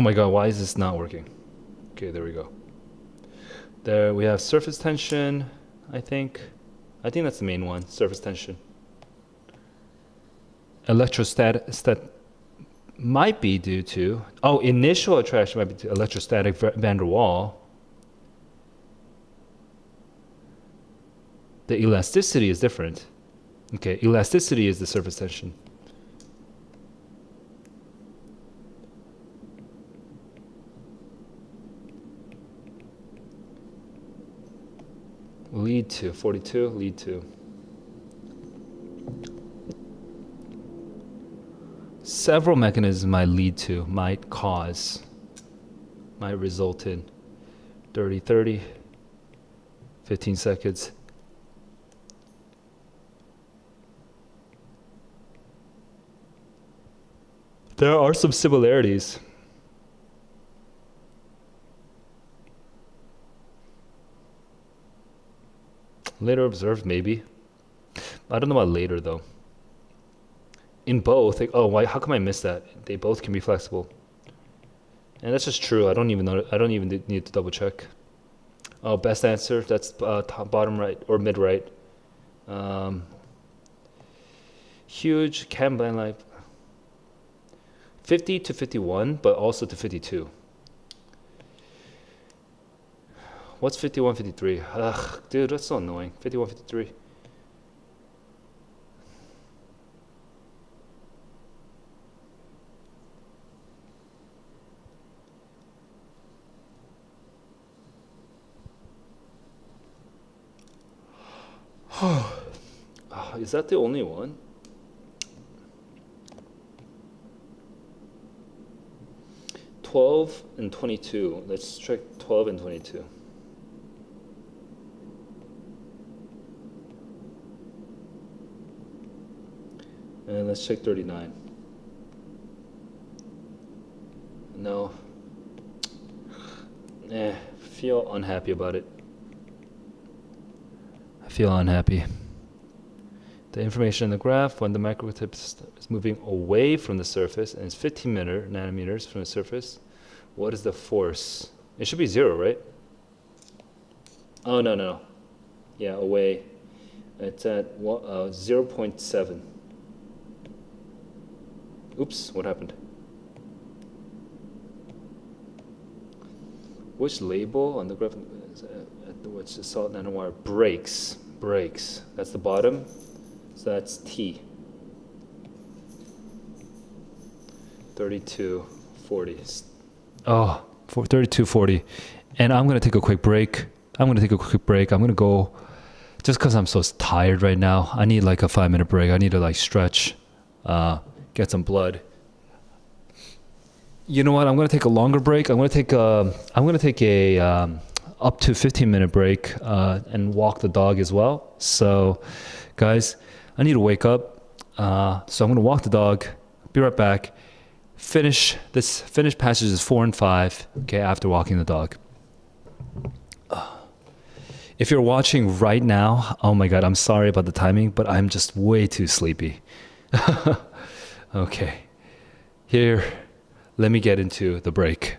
S1: my god, why is this not working? Okay, there we go. There we have surface tension, I think that's the main one, surface tension. Electrostatic might be due to, initial attraction might be to electrostatic van der Waal. The elasticity is different. Okay, elasticity is the surface tension. Lead to 42, lead to. Several mechanisms might result in 30, 15 seconds. There are some similarities. Later observed, maybe. I don't know about later though. In both, why? How come I missed that? They both can be flexible, and that's just true. I don't even know. I don't even need to double check. Oh, best answer. That's top, bottom right or mid right. Huge can blend life. 50 to 51, but also to 52. What's 51, 53? Ugh, dude, that's so annoying. 51, 53. Is that the only one? $12 and $22. Let's check $12 and $22. And let's check 39. No. Feel unhappy about it. I feel unhappy. The information in the graph when the microtip is moving away from the surface and is 15 nanometers from the surface. What is the force? It should be 0, right? Oh, no. Yeah, away. It's at 0.7. Oops, what happened? Which label on the graph at which the solid nanowire breaks? That's the bottom. So that's T. 3240. Oh, 3240. And I'm gonna take a quick break. I'm gonna go, just because I'm so tired right now. I need like a 5-minute break. I need to like stretch, get some blood. You know what? I'm gonna take a longer break. I'm gonna take a up to 15-minute break and walk the dog as well. So, guys, I need to wake up. So I'm gonna walk the dog. Be right back. Finish passages 4 and 5. Okay, after walking the dog. If you're watching right now, oh my God, I'm sorry about the timing, but I'm just way too sleepy. Okay, here, let me get into the break.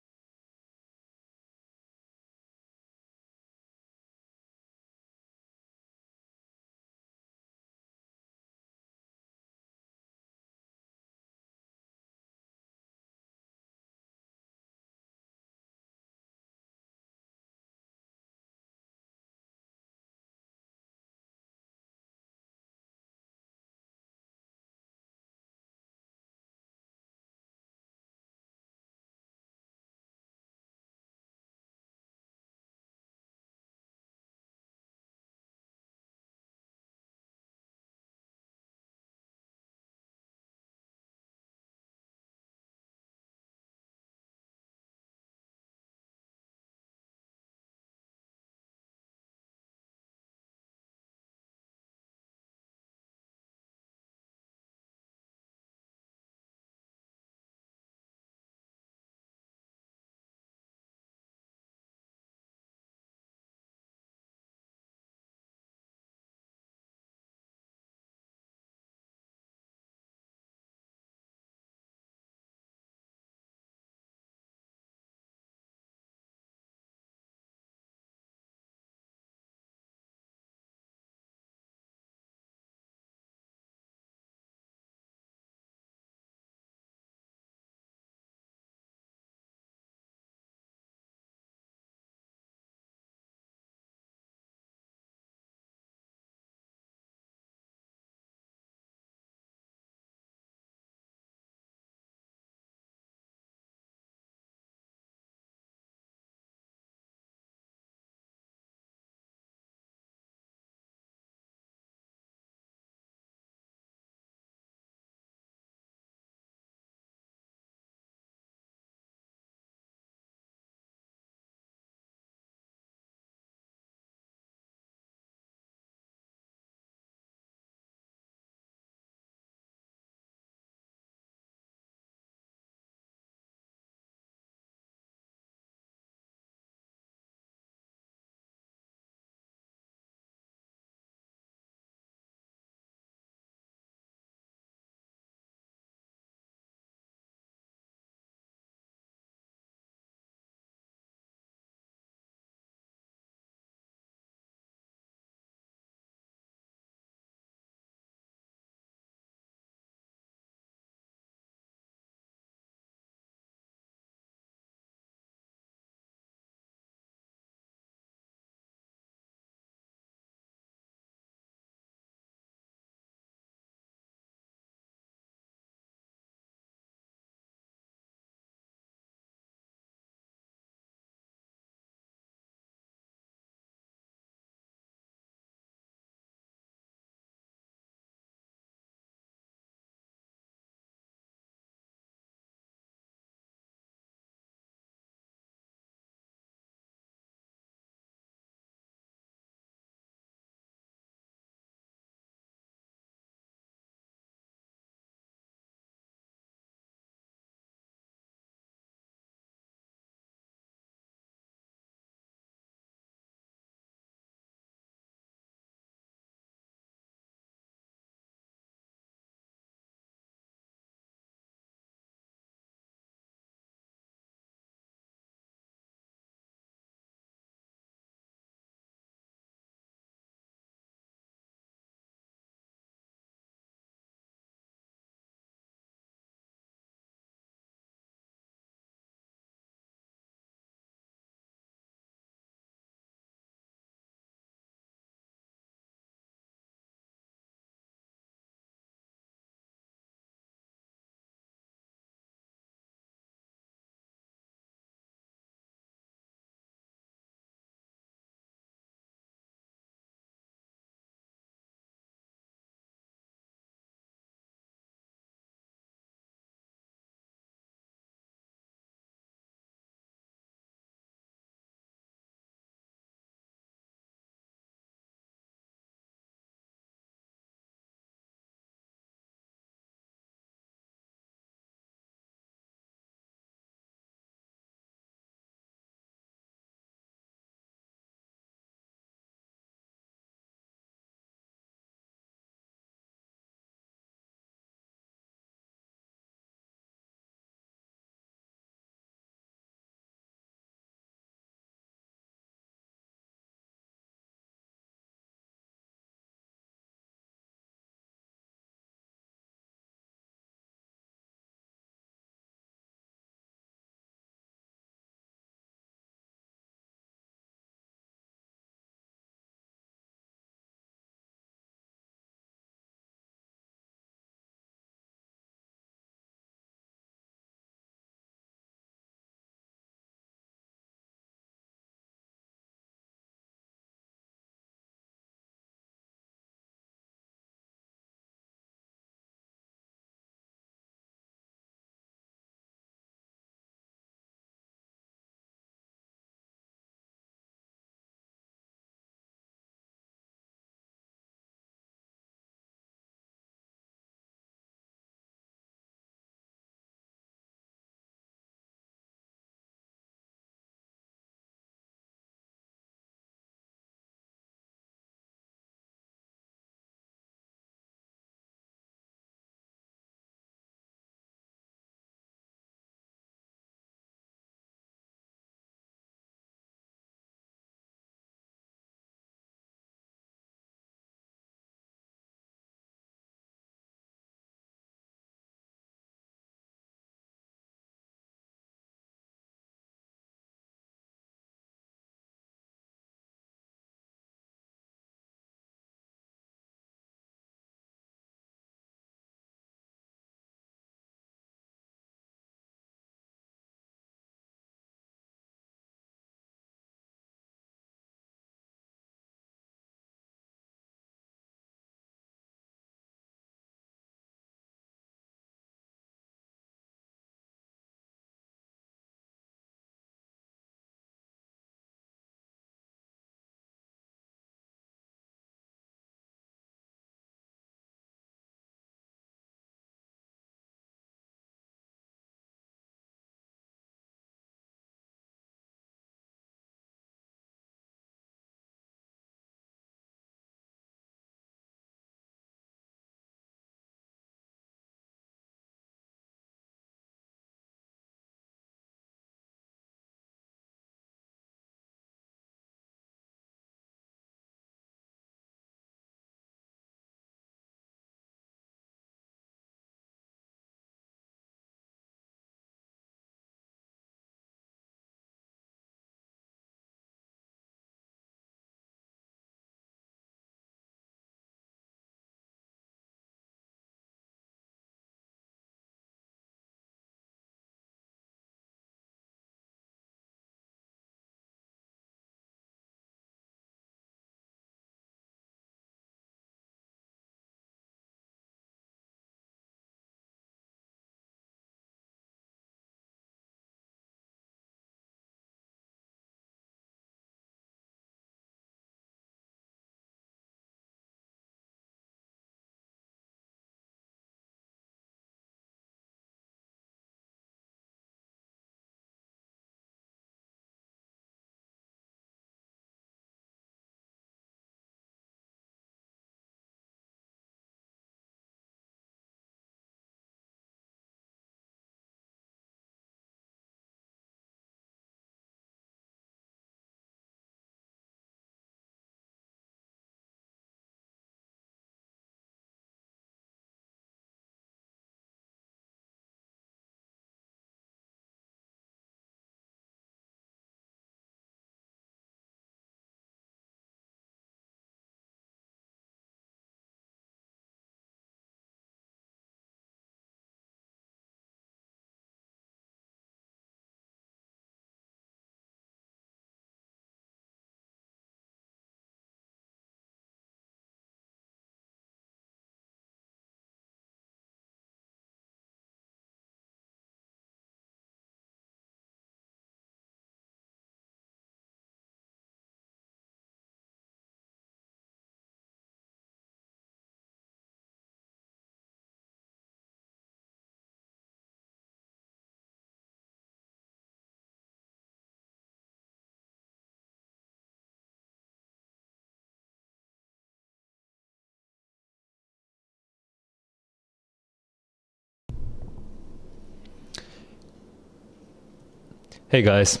S1: Hey guys.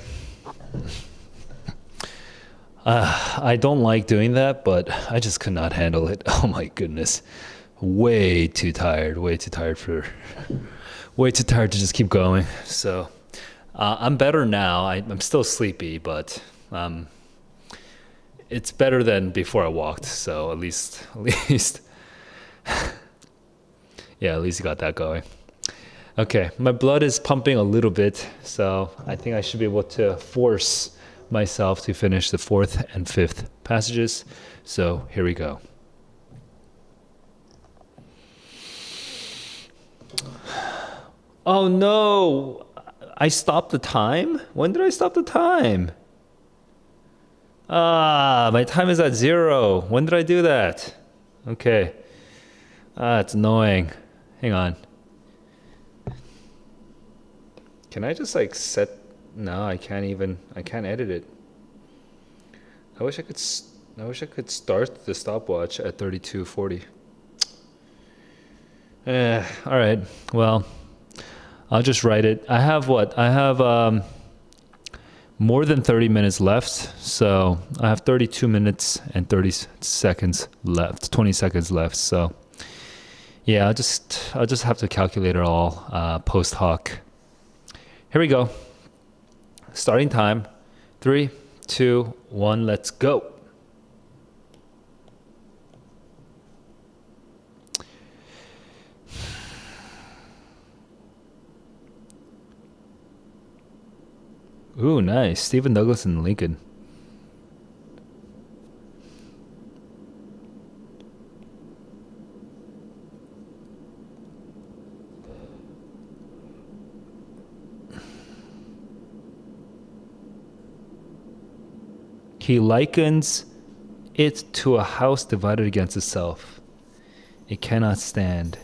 S1: I don't like doing that, but I just could not handle it. Oh my goodness. Way too tired. Way too tired to just keep going. So I'm better now. I'm still sleepy, but it's better than before I walked. So yeah, at least you got that going. Okay, my blood is pumping a little bit, so I think I should be able to force myself to finish the fourth and fifth passages. So here we go. Oh no! I stopped the time? When did I stop the time? Ah, my time is at 0. When did I do that? Okay. Ah, it's annoying. Hang on. Can I just like set? No, I can't even. I can't edit it. I wish I could. I wish I could start the stopwatch at 32:40. All right. Well, I'll just write it. I have what? I have more than 30 minutes left. So I have 32 minutes and 30 seconds left. 20 seconds left. So yeah, I'll just have to calculate it all post hoc. Here we go. Starting time. 3, 2, 1. Let's go. Ooh, nice. Stephen Douglas and Lincoln. He likens it to a house divided against itself. It cannot stand.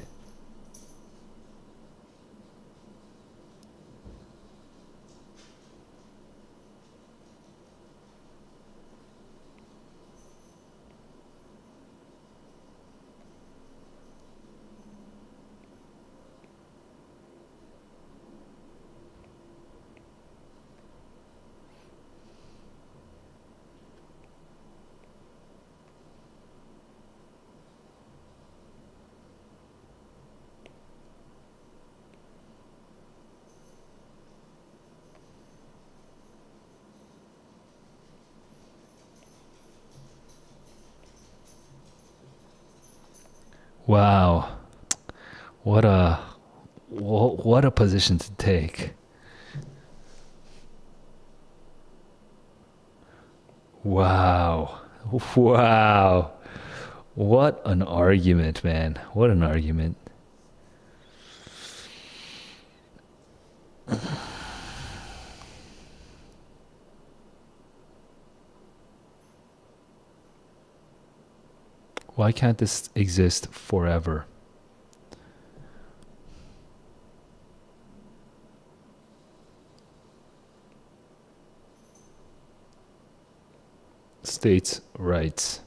S1: Wow. What a what a position to take. Wow. Wow. What an argument, man. What an argument. Why can't this exist forever? States' rights.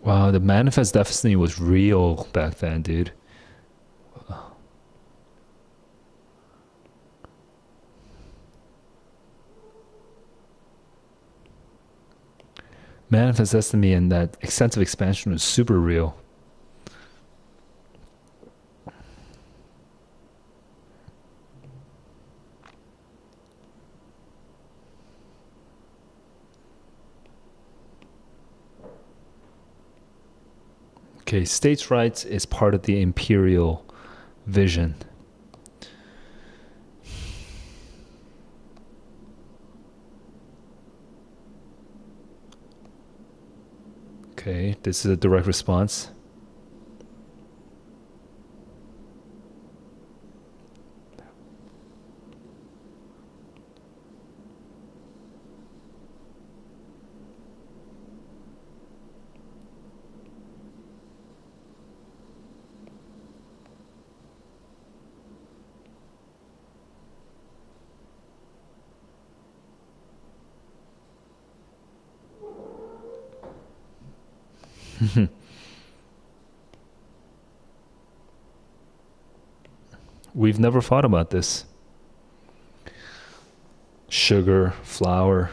S1: Wow, the manifest destiny was real back then, dude. Manifest destiny and that extensive expansion was super real. Okay, states' rights is part of the imperial vision. Okay, this is a direct response. We've never thought about this. Sugar, flour.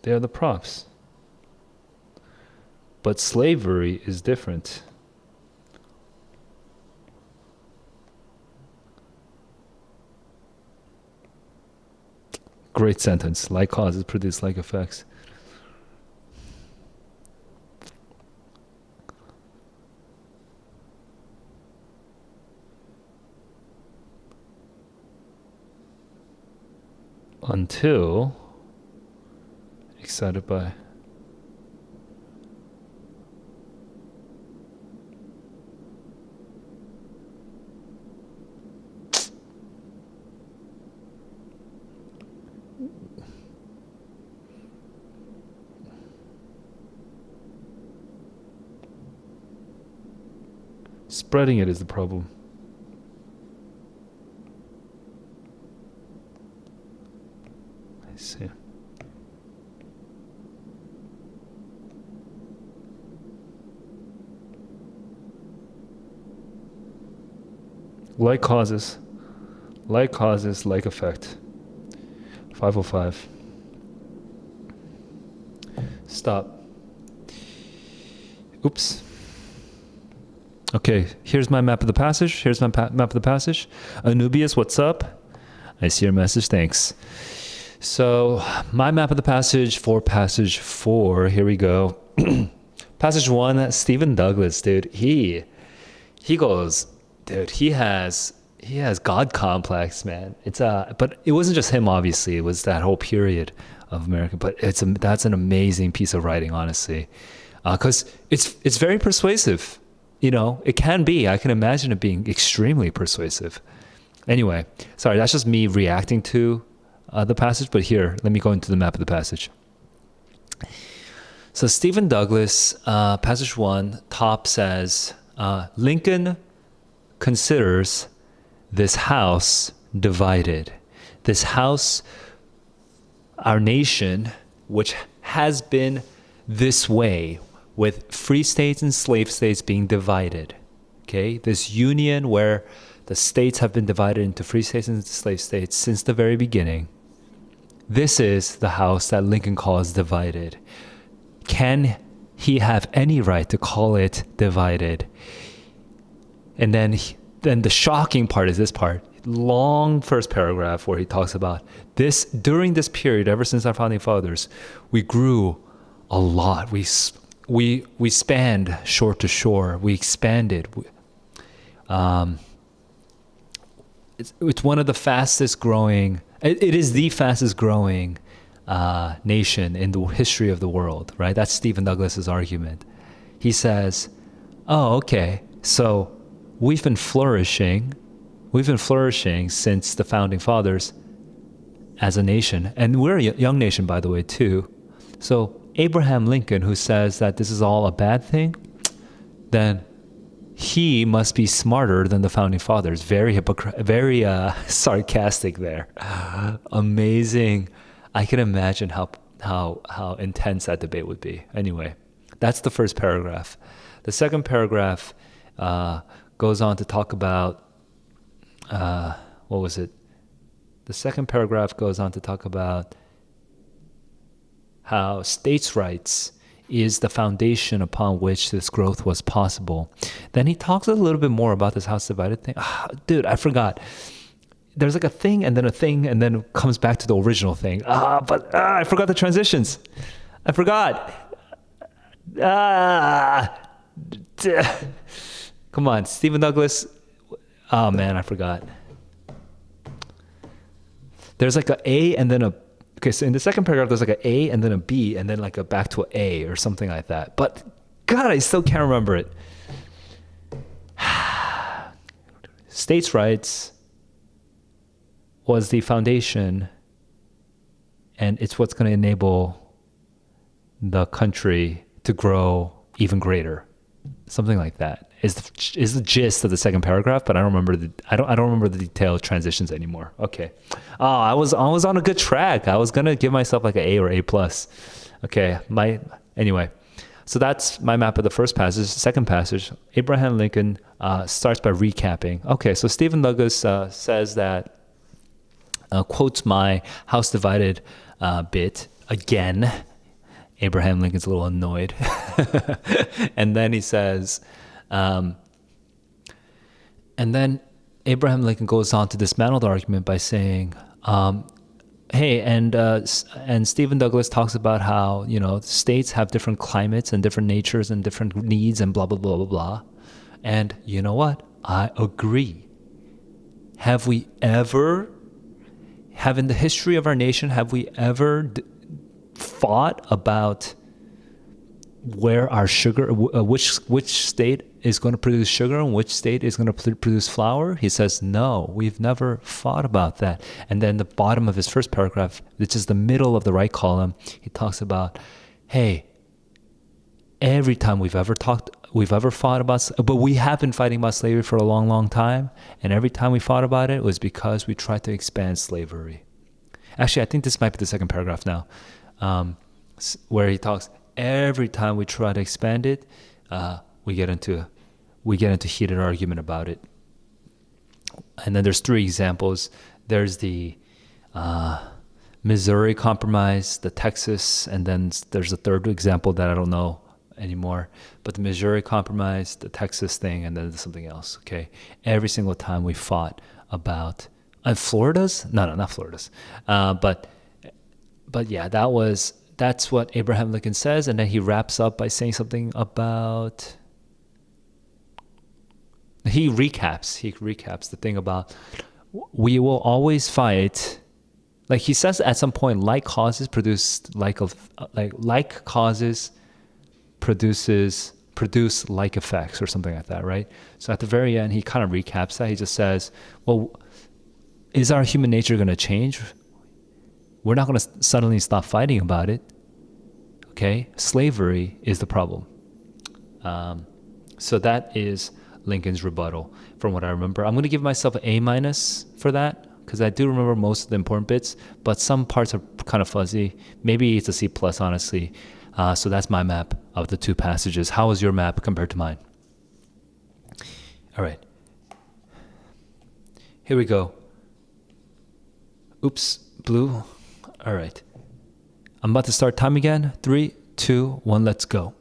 S1: They are the props. But slavery is different. Great sentence. Like causes produce like effects. Until excited by spreading it is the problem. I see. Like causes, like effect. 505. Stop. Oops. Okay, here's my map of the passage. Here's my map of the passage. Anubius, what's up? I see your message, thanks. So, my map of the passage for passage 4, here we go. Passage 1, Stephen Douglas, dude, he goes, dude, he has God complex, man. But it wasn't just him, obviously. It was that whole period of America. But that's an amazing piece of writing, honestly, because it's very persuasive. You know, it can be. I can imagine it being extremely persuasive. Anyway, sorry, that's just me reacting to the passage. But here, let me go into the map of the passage. So Stephen Douglas, passage 1, top says, Lincoln considers this house divided. This house, our nation, which has been this way, with free states and slave states being divided. Okay, this union where the states have been divided into free states and slave states since the very beginning. This is the house that Lincoln calls divided. Can he have any right to call it divided? And then the shocking part is this part. Long first paragraph where he talks about this, during this period, ever since our founding fathers, we grew a lot. We spanned shore to shore. We expanded. It's one of the fastest growing. It is the fastest growing nation in the history of the world. Right? That's Stephen Douglas's argument. He says, "Oh, okay. So we've been flourishing. We've been flourishing since the founding fathers as a nation, and we're a young nation, by the way, too. So." Abraham Lincoln, who says that this is all a bad thing, then he must be smarter than the founding fathers. Very sarcastic there. Amazing. I can imagine how intense that debate would be. Anyway, that's the first paragraph. The second paragraph goes on to talk about what was it? The second paragraph goes on to talk about how states' rights is the foundation upon which this growth was possible. Then he talks a little bit more about this house divided thing. Dude, I forgot. There's like a thing and then it comes back to the original thing. But I forgot the transitions. I forgot. Come on, Stephen Douglas. Oh man, I forgot. There's like a and then a. Okay, so in the second paragraph, there's like an A and then a B and then like a back to an A or something like that. But God, I still can't remember it. States' rights was the foundation, and it's what's going to enable the country to grow even greater. Something like that. is the gist of the second paragraph, but I don't remember I don't remember the detailed transitions anymore. Okay. Oh, I was on a good track. I was gonna give myself like an A or A plus. Okay. Anyway. So that's my map of the first passage. Second passage, Abraham Lincoln starts by recapping. Okay, so Stephen Douglas says that, quotes my House Divided bit again. Abraham Lincoln's a little annoyed. And then he says, and then Abraham Lincoln goes on to dismantle the argument by saying, hey, and Stephen Douglas talks about how, states have different climates and different natures and different needs and blah, blah, blah, blah, blah. And you know what? I agree. Have we ever, in the history of our nation, have we ever fought about where our sugar, which state is going to produce sugar and which state is going to produce flour? He says, no, we've never fought about that. And then the bottom of his first paragraph, which is the middle of the right column, he talks about, hey, every time we've ever fought about, but we have been fighting about slavery for a long, long time. And every time we fought about it was because we tried to expand slavery. Actually, I think this might be the second paragraph now, where he talks, every time we try to expand it, we get into heated argument about it. And then there's three examples. There's the Missouri Compromise, the Texas, and then there's a third example that I don't know anymore. But the Missouri Compromise, the Texas thing, and then something else. Okay, every single time we fought about Florida's? No, not Florida's. But yeah, that's what Abraham Lincoln says, and then he wraps up by saying something about. He recaps the thing about we will always fight. Like he says at some point, like causes produce like causes produce like effects or something like that, right? So at the very end, he kind of recaps that. He just says, well, is our human nature going to change? We're not going to suddenly stop fighting about it. Okay, slavery is the problem. So that is Lincoln's rebuttal, from what I remember. I'm going to give myself an A minus for that because I do remember most of the important bits, but some parts are kind of fuzzy. Maybe it's a C plus, honestly. So that's my map of the two passages. How is your map compared to mine? All right. Here we go. Oops, blue. All right. I'm about to start time again. 3, 2, 1, let's go.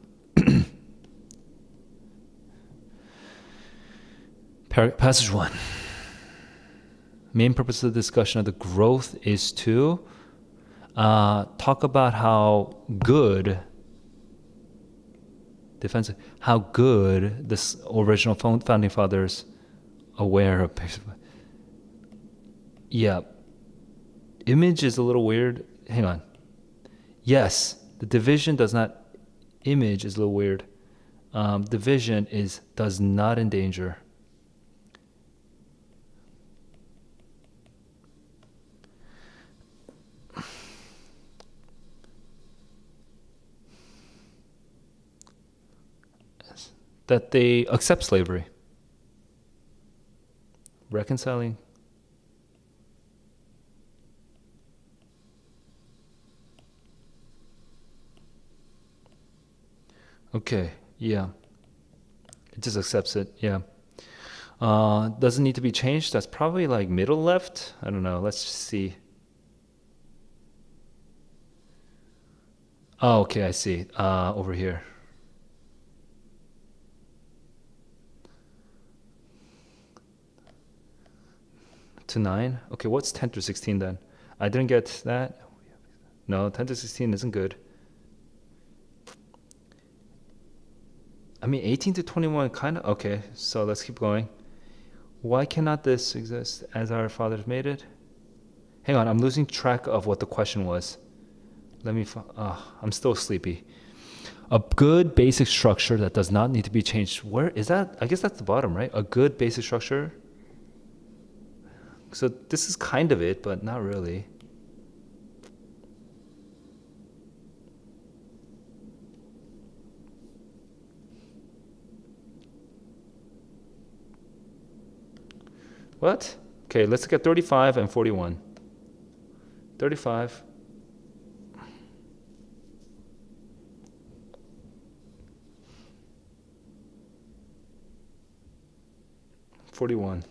S1: Passage 1. Main purpose of the discussion of the growth is to talk about how good this original founding fathers aware of. Yeah. Image is a little weird. Hang on. Yes, the division does not. Image is a little weird. Division does not endanger. That they accept slavery. Reconciling. Okay, yeah. It just accepts it, yeah. Doesn't need to be changed. That's probably like middle left. I don't know. Let's see. Oh, okay, I see. Over here. To 9. Okay, what's 10 to 16 then? I didn't get that. No, 10 to 16 isn't good. I mean, 18 to 21 kind of, okay, so let's keep going. Why cannot this exist as our fathers made it? Hang on, I'm losing track of what the question was. I'm still sleepy. A good basic structure that does not need to be changed. Where is that? I guess that's the bottom, right? A good basic structure. So this is kind of it, but not really. What? Okay, let's look at 35 and 41. 35. 41.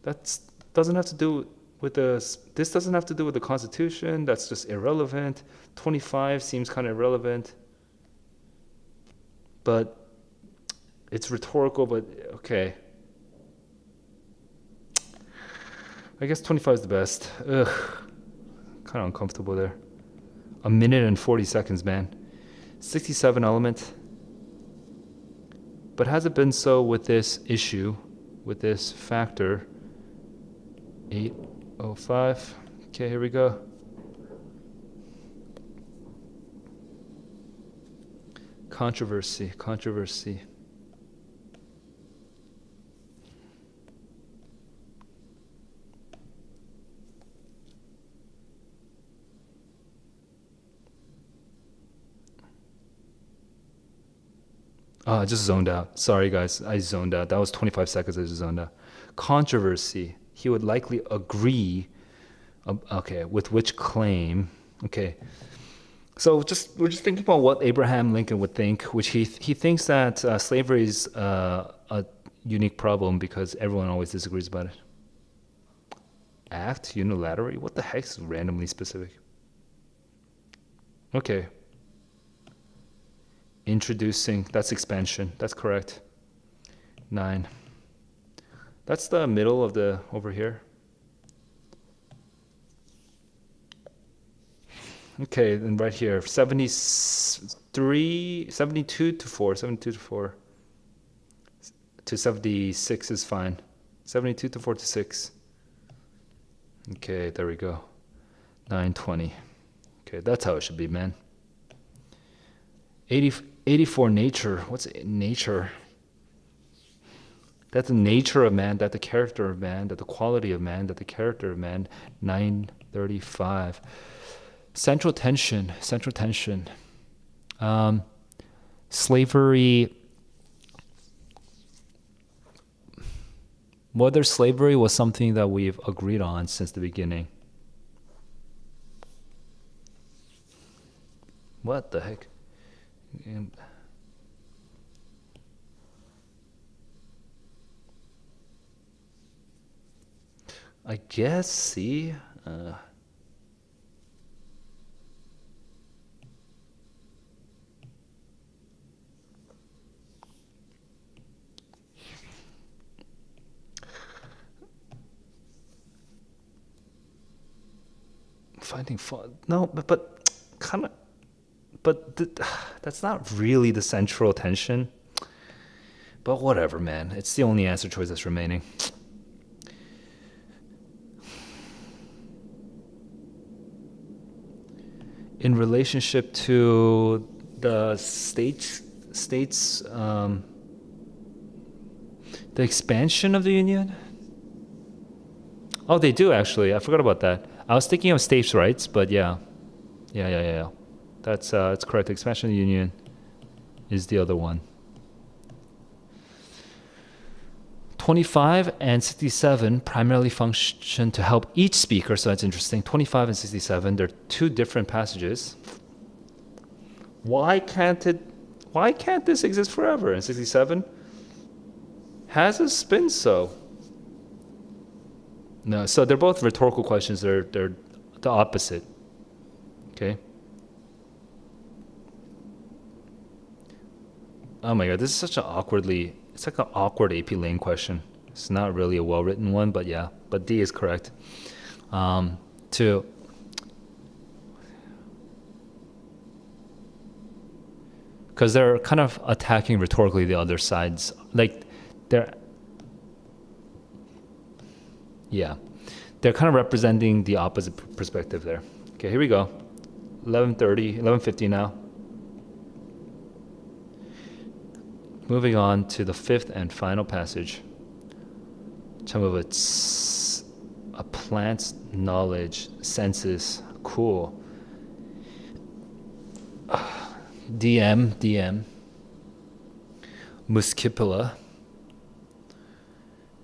S1: That doesn't have to do with this doesn't have to do with the Constitution. That's just irrelevant. 25 seems kind of irrelevant. But it's rhetorical, but okay. I guess 25 is the best. Ugh. Kind of uncomfortable there. 1 minute and 40 seconds, man. 67 element. But has it been so with this issue, with this factor? 805. Okay, here we go. Controversy. Oh, I just zoned out. Sorry, guys. I zoned out. That was 25 seconds. I just zoned out. Controversy. He would likely agree. Okay, with which claim? Okay. So we're just thinking about what Abraham Lincoln would think, which he thinks that slavery is a unique problem because everyone always disagrees about it. Act unilaterally? What the heck is randomly specific? Okay. Introducing, that's expansion. That's correct. 9. That's the middle of the over here. Okay, then right here, 72 to 4 to 76 is fine. 72 to 4 to 6. Okay, there we go. 920. Okay, that's how it should be, man. 84 nature. What's nature? That the nature of man, that the character of man, that the quality of man, that the character of man. 935. Central tension. Slavery. Whether slavery was something that we've agreed on since the beginning. What the heck? I guess, see? Finding fault. No, but kind of. But that's not really the central tension. But whatever, man. It's the only answer choice that's remaining. In relationship to the states, the expansion of the union. Oh, they do actually. I forgot about that. I was thinking of states' rights, but yeah. That's correct. Expansion of the union is the other one. 25 and 67 primarily function to help each speaker, so that's interesting. 25 and 67, they're two different passages. Why can't this exist forever? And 67 has it been so? No, so they're both rhetorical questions. They're the opposite. Okay. Oh my god, this is such it's like an awkward AP Lane question. It's not really a well-written one, but yeah. But D is correct. Two. Because they're kind of attacking rhetorically the other sides. Like, they're kind of representing the opposite perspective there. Okay, here we go. 11:50 now. Moving on to the fifth and final passage. Some of it's a plant's knowledge, senses. Cool. DM. Muscipula.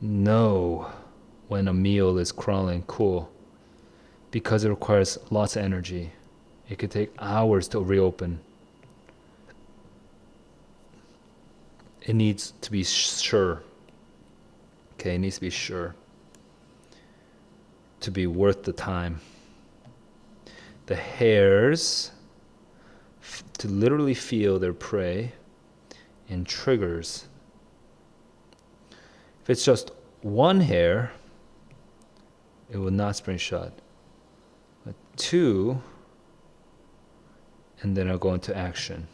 S1: know when a meal is crawling. Cool. Because it requires lots of energy. It could take hours to reopen. It needs to be sure. Okay, it needs to be sure. To be worth the time. The hares to literally feel their prey and triggers. If it's just one hair, it will not spring shut. But two, and then I'll go into action.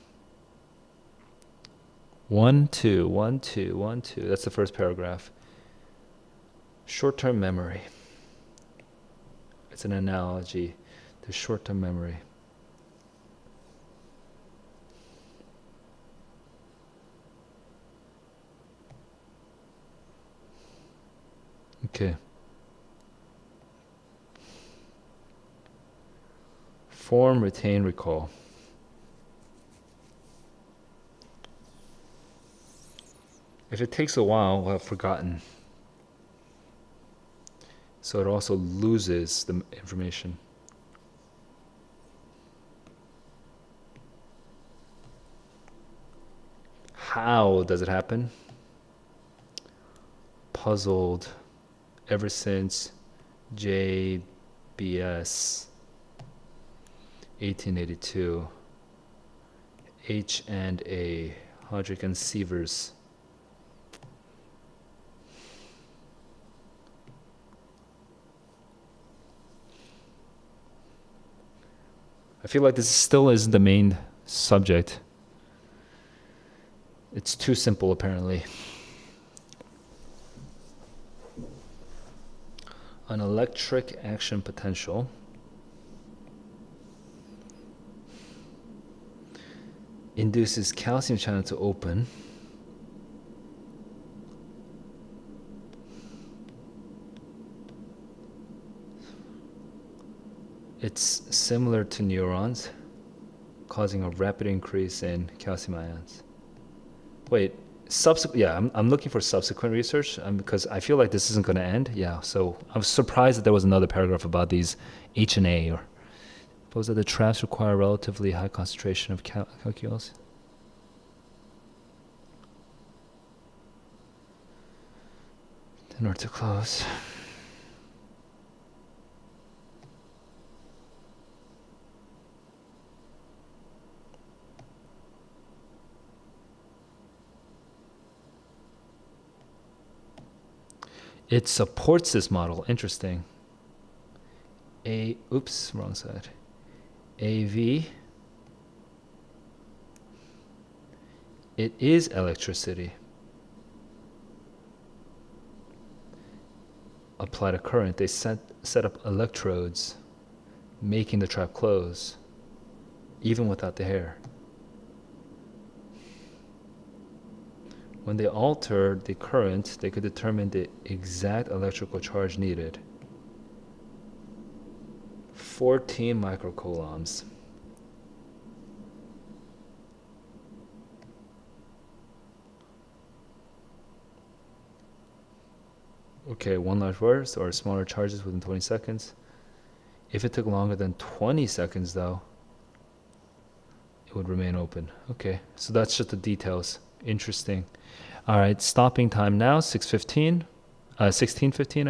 S1: 1, 2, 1, 2, 1, 2. That's the first paragraph. Short-term memory. It's an analogy to short-term memory. Okay. Form, retain, recall. If it takes a while, we'll have forgotten. So it also loses the information. How does it happen? Puzzled ever since JBS 1882. H&A, Hodrick and Sievers. I feel like this still isn't the main subject. It's too simple, apparently. An electric action potential induces calcium channel to open. It's similar to neurons, causing a rapid increase in calcium ions. Wait, I'm looking for subsequent research because I feel like this isn't going to end. Yeah, so I was surprised that there was another paragraph about these H&A. Or suppose that the traps require a relatively high concentration of calculus. In order to close. It supports this model. Interesting. Oops, wrong side. AV. It is electricity. Applied a current. They set up electrodes, making the trap close, even without the hair. When they altered the current, they could determine the exact electrical charge needed. 14 microcoulombs. Okay, one large burst or smaller charges within 20 seconds. If it took longer than 20 seconds, though, it would remain open. Okay, so that's just the details. Interesting. All right, stopping time now, 16:15, I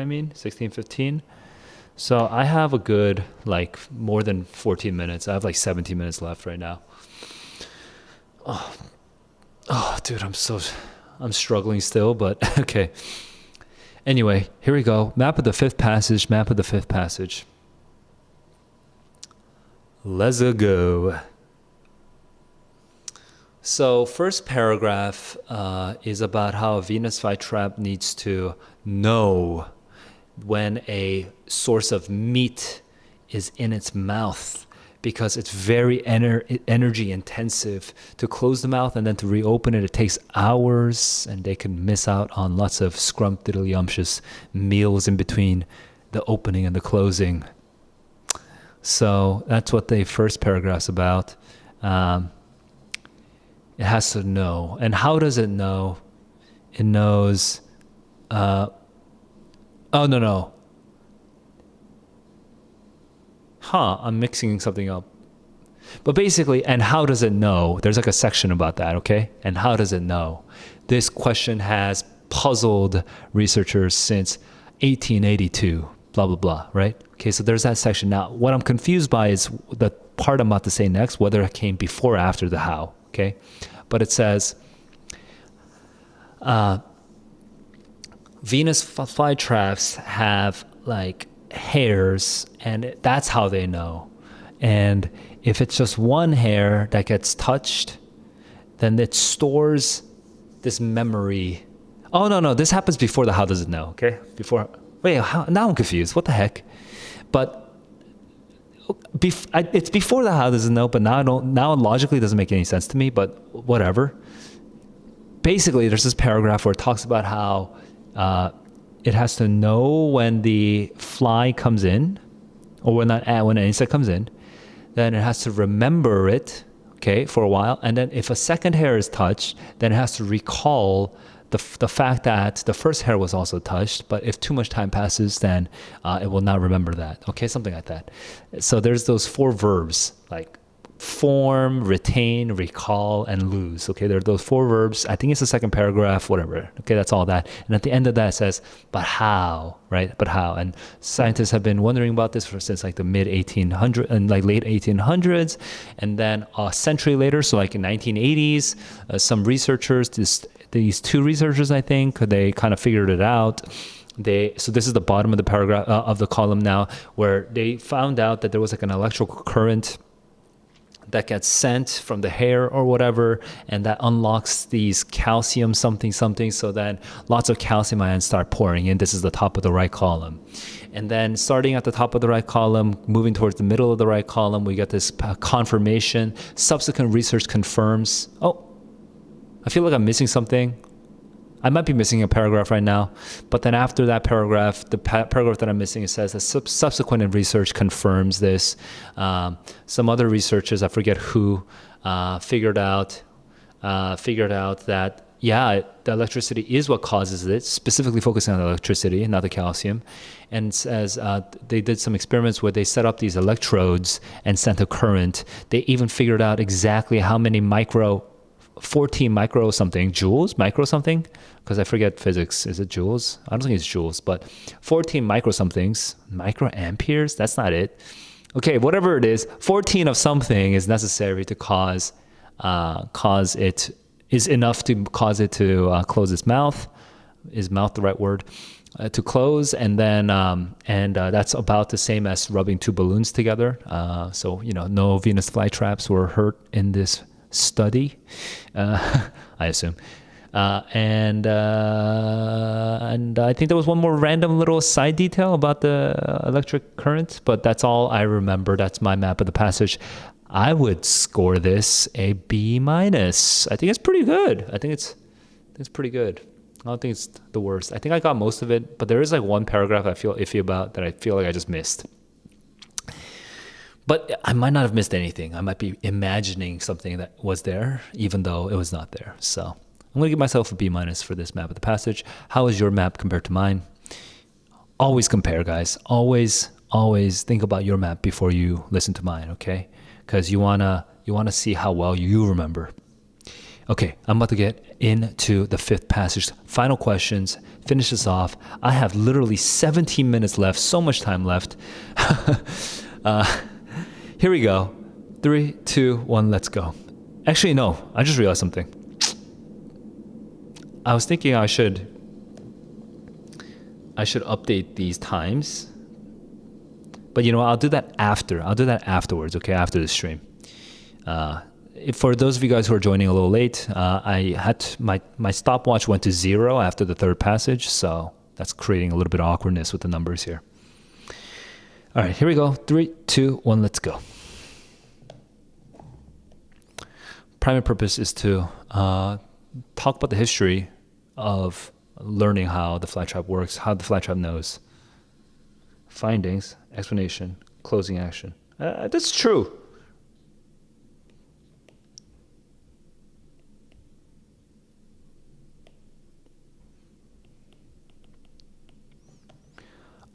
S1: mean, 16:15. So I have a good, more than 14 minutes. I have 17 minutes left right now. Oh, dude, I'm struggling still, but okay. Anyway, here we go. Map of the fifth passage. Let's go. So first paragraph is about how a Venus flytrap needs to know when a source of meat is in its mouth, because it's very energy intensive to close the mouth, and then to reopen it takes hours, and they can miss out on lots of scrumptious meals in between the opening and the closing. So that's what the first paragraph's about. It has to know. And how does it know? It knows Oh, no, no. I'm mixing something up. But basically, and how does it know? There's like a section about that, okay? And how does it know? This question has puzzled researchers since 1882, blah, blah, blah, right? Okay, so there's that section. Now, what I'm confused by is the part I'm about to say next, whether it came before or after the how, okay? But it says, Venus flytraps have like hairs, and that's how they know. And if it's just one hair that gets touched, then it stores this memory. Oh, no, no, this happens before the how does it know, okay? Before, wait, now I'm confused. What the heck? But it's before the how does it know, but now logically it doesn't make any sense to me, but whatever. Basically, there's this paragraph where it talks about how it has to know when the fly comes in, or when an insect comes in, then it has to remember it, okay, for a while. And then if a second hair is touched, then it has to recall the fact that the first hair was also touched. But if too much time passes, then it will not remember that. Okay, something like that. So there's those 4 verbs, like form, retain, recall, and lose. Okay, there are those 4 verbs. I think it's the second paragraph, whatever. Okay, that's all that. And at the end of that it says, but how, right? But how? And scientists have been wondering about this since like the mid 1800s and like late 1800s. And then a century later, so like in 1980s, some researchers, these 2 researchers, I think, they kind of figured it out. So this is the bottom of the paragraph of the column now, where they found out that there was like an electrical current that gets sent from the hair or whatever, and that unlocks these calcium something. So then lots of calcium ions start pouring in. This is the top of the right column. And then starting at the top of the right column, moving towards the middle of the right column, we get this confirmation. Subsequent research confirms. Oh, I feel like I'm missing something. I might be missing a paragraph right now, but then after that paragraph, the paragraph that I'm missing, it says that subsequent research confirms this. Some other researchers, I forget who, figured out that, yeah, the electricity is what causes it, specifically focusing on the electricity, not the calcium. And says they did some experiments where they set up these electrodes and sent a current. They even figured out exactly how many 14 micro something joules, micro something, because I forget physics. Is it joules? I don't think it's joules, but 14 micro somethings, micro amperes. That's not it. Okay, whatever it is, 14 of something is necessary to cause it is enough to cause it to close its mouth. Is mouth the right word? To close, and then that's about the same as rubbing 2 balloons together. So no Venus flytraps were hurt in this study, I assume. And I think there was one more random little side detail about the electric current, but that's all I remember. That's my map of the passage. I would score this a B-. I think it's pretty good. I think it's pretty good. I don't think it's the worst. I think I got most of it, but there is like one paragraph I feel iffy about that I feel like I just missed. But I might not have missed anything. I might be imagining something that was there, even though it was not there. So I'm going to give myself a B- for this map of the passage. How is your map compared to mine? Always compare, guys. Always think about your map before you listen to mine, okay? Because you wanna see how well you remember. Okay, I'm about to get into the 5th passage. Final questions. Finish this off. I have literally 17 minutes left. So much time left. Here we go. 3, 2, 1, let's go. Actually, no, I just realized something. I was thinking I should update these times. But I'll do that after. I'll do that afterwards, okay, after the stream. For those of you guys who are joining a little late, I had my stopwatch went to 0 after the 3rd passage, so that's creating a little bit of awkwardness with the numbers here. All right, here we go. 3, 2, 1, let's go. Primary purpose is to talk about the history of learning how the flytrap works, how the flytrap knows. Findings, explanation, closing action. That's true.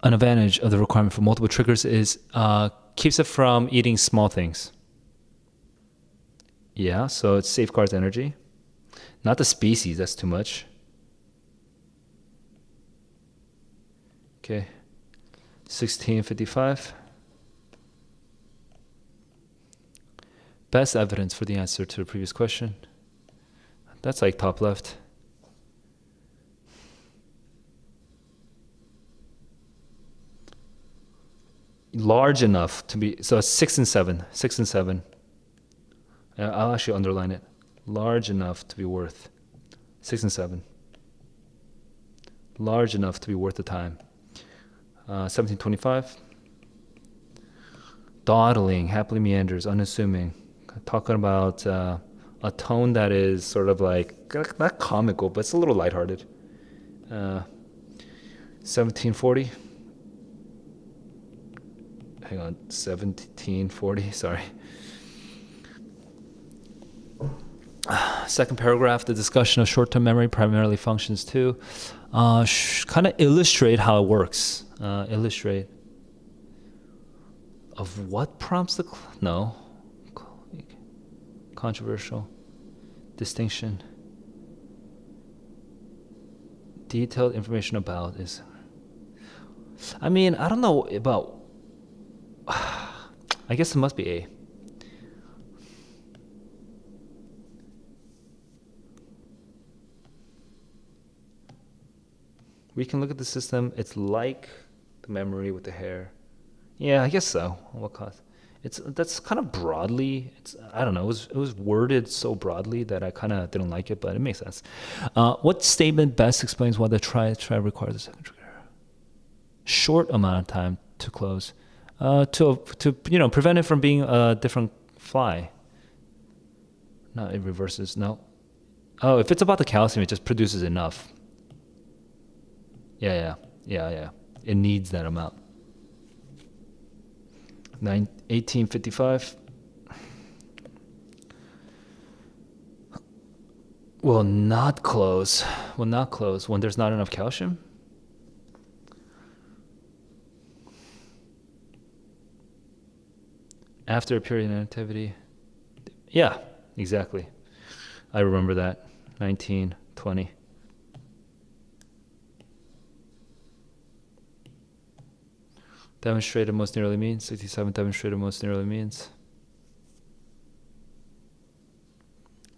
S1: An advantage of the requirement for multiple triggers is keeps it from eating small things. Yeah, so it safeguards energy. Not the species, that's too much. Okay, 1655. Best evidence for the answer to the previous question. That's like top left. Large enough to be, so 6 and 7. 6 and 7. I'll actually underline it. Large enough to be worth 6 and 7. Large enough to be worth the time. 1725. Dawdling, happily meanders, unassuming. Talking about a tone that is sort of like, not comical, but it's a little lighthearted. 1740. Hang on, 1740, sorry. Second paragraph, the discussion of short-term memory primarily functions to kind of illustrate how it works. Illustrate. Of what prompts the... No. Controversial. Distinction. Detailed information about is... I mean, I don't know about... I guess it must be A. We can look at the system. It's like the memory with the hair. Yeah, I guess so. What cost? That's kind of broadly. I don't know. It was worded so broadly that I kind of didn't like it, but it makes sense. What statement best explains why the try requires a second trigger? Short amount of time to close, to prevent it from being a different fly. No, it reverses. No. Oh, if it's about the calcium, it just produces enough. Yeah. It needs that amount. 1855. Will not close when there's not enough calcium. After a period of inactivity. Yeah, exactly. I remember that. 1920. Demonstrated most nearly means. 67 demonstrated most nearly means.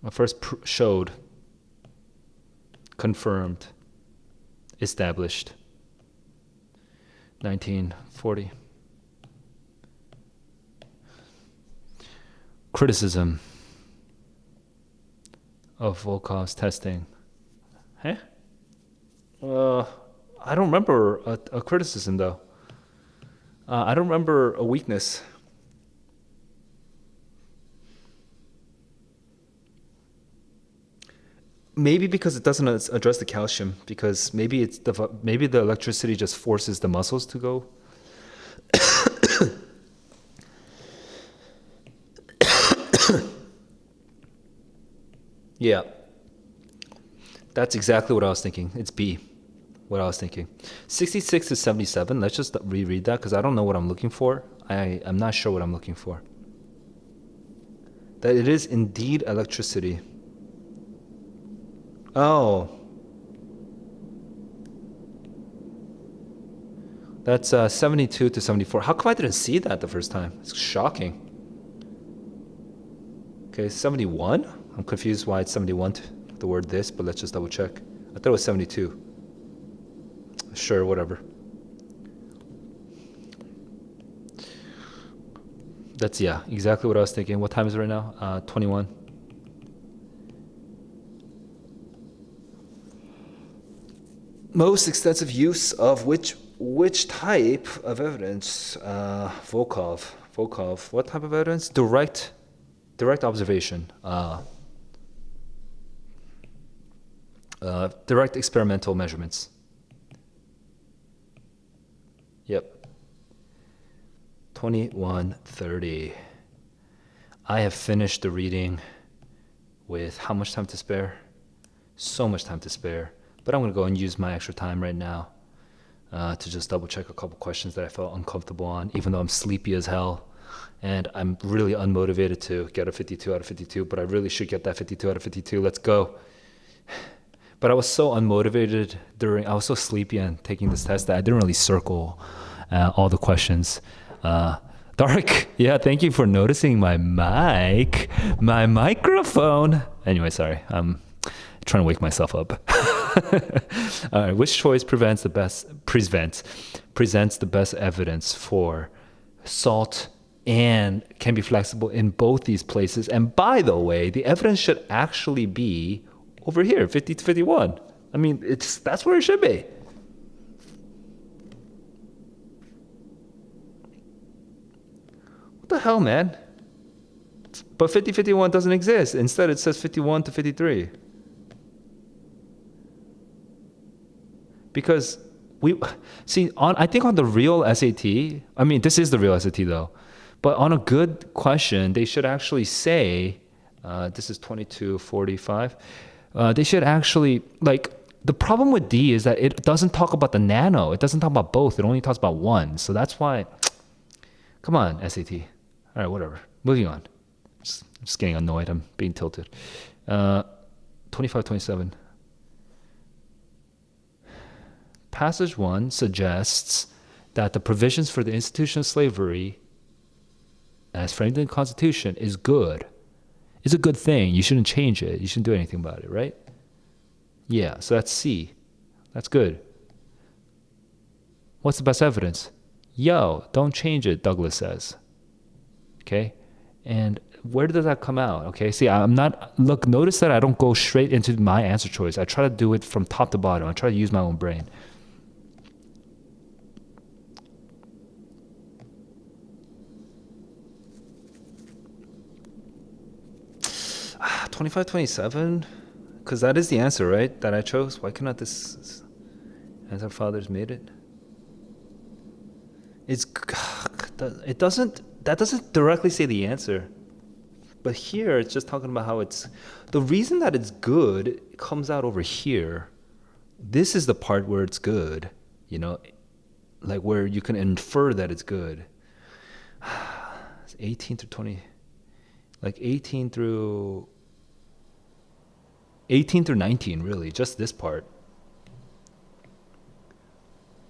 S1: I first showed, confirmed, established. 1940. Criticism of Volkov's testing. Huh? I don't remember a criticism though. I don't remember a weakness. Maybe because it doesn't address the calcium, because maybe the electricity just forces the muscles to go. Yeah. That's exactly what I was thinking. It's B. What I was thinking. 66 to 77. Let's just reread that because I don't know what I'm looking for. I'm not sure what I'm looking for. That it is indeed electricity. Oh. That's 72 to 74. How come I didn't see that the first time? It's shocking. Okay, 71. I'm confused why it's 71, the word this, but let's just double check. I thought it was 72. Sure, whatever. That's, yeah, exactly what I was thinking. What time is it right now? 21. Most extensive use of which type of evidence? Volkov. What type of evidence? Direct observation. Direct experimental measurements. Yep. 21:30. I have finished the reading with how much time to spare? So much time to spare. But I'm going to go and use my extra time right now. to just double check a couple questions that I felt uncomfortable on, even though I'm sleepy as hell. And I'm really unmotivated to get a 52 out of 52, but I really should get that 52 out of 52. Let's go. But I was so unmotivated I was so sleepy and taking this test that I didn't really circle all the questions. Dark, yeah, thank you for noticing my microphone. Anyway, sorry, I'm trying to wake myself up. All right, which choice presents the best evidence for salt and can be flexible in both these places? And by the way, the evidence should actually be over here, 50 to 51. I mean, that's where it should be. What the hell, man? But 50-51 doesn't exist. Instead, it says 51 to 53. Because I think on the real SAT, I mean, this is the real SAT though, but on a good question, they should actually say, this is 2245. They should actually, like, the problem with D is that it doesn't talk about the nano. It doesn't talk about both. It only talks about one. So that's why, come on, SAT. All right, whatever. Moving on. I'm just getting annoyed. I'm being tilted. 2527. Passage 1 suggests that the provisions for the institution of slavery as framed in the Constitution is good. It's a good thing. You shouldn't change it. You shouldn't do anything about it, right? Yeah, so that's C. That's good. What's the best evidence? Yo, don't change it, Douglas says. Okay? And where does that come out? Okay, see, notice that I don't go straight into my answer choice. I try to do it from top to bottom. I try to use my own brain. Ah, 2527? Because that is the answer, right? That I chose. Why cannot this, as our fathers made it? That doesn't directly say the answer. But here, it's just talking about how the reason that it's good comes out over here. This is the part where it's good, like where you can infer that it's good. It's 18 through 20, like 18 through 19, really, just this part.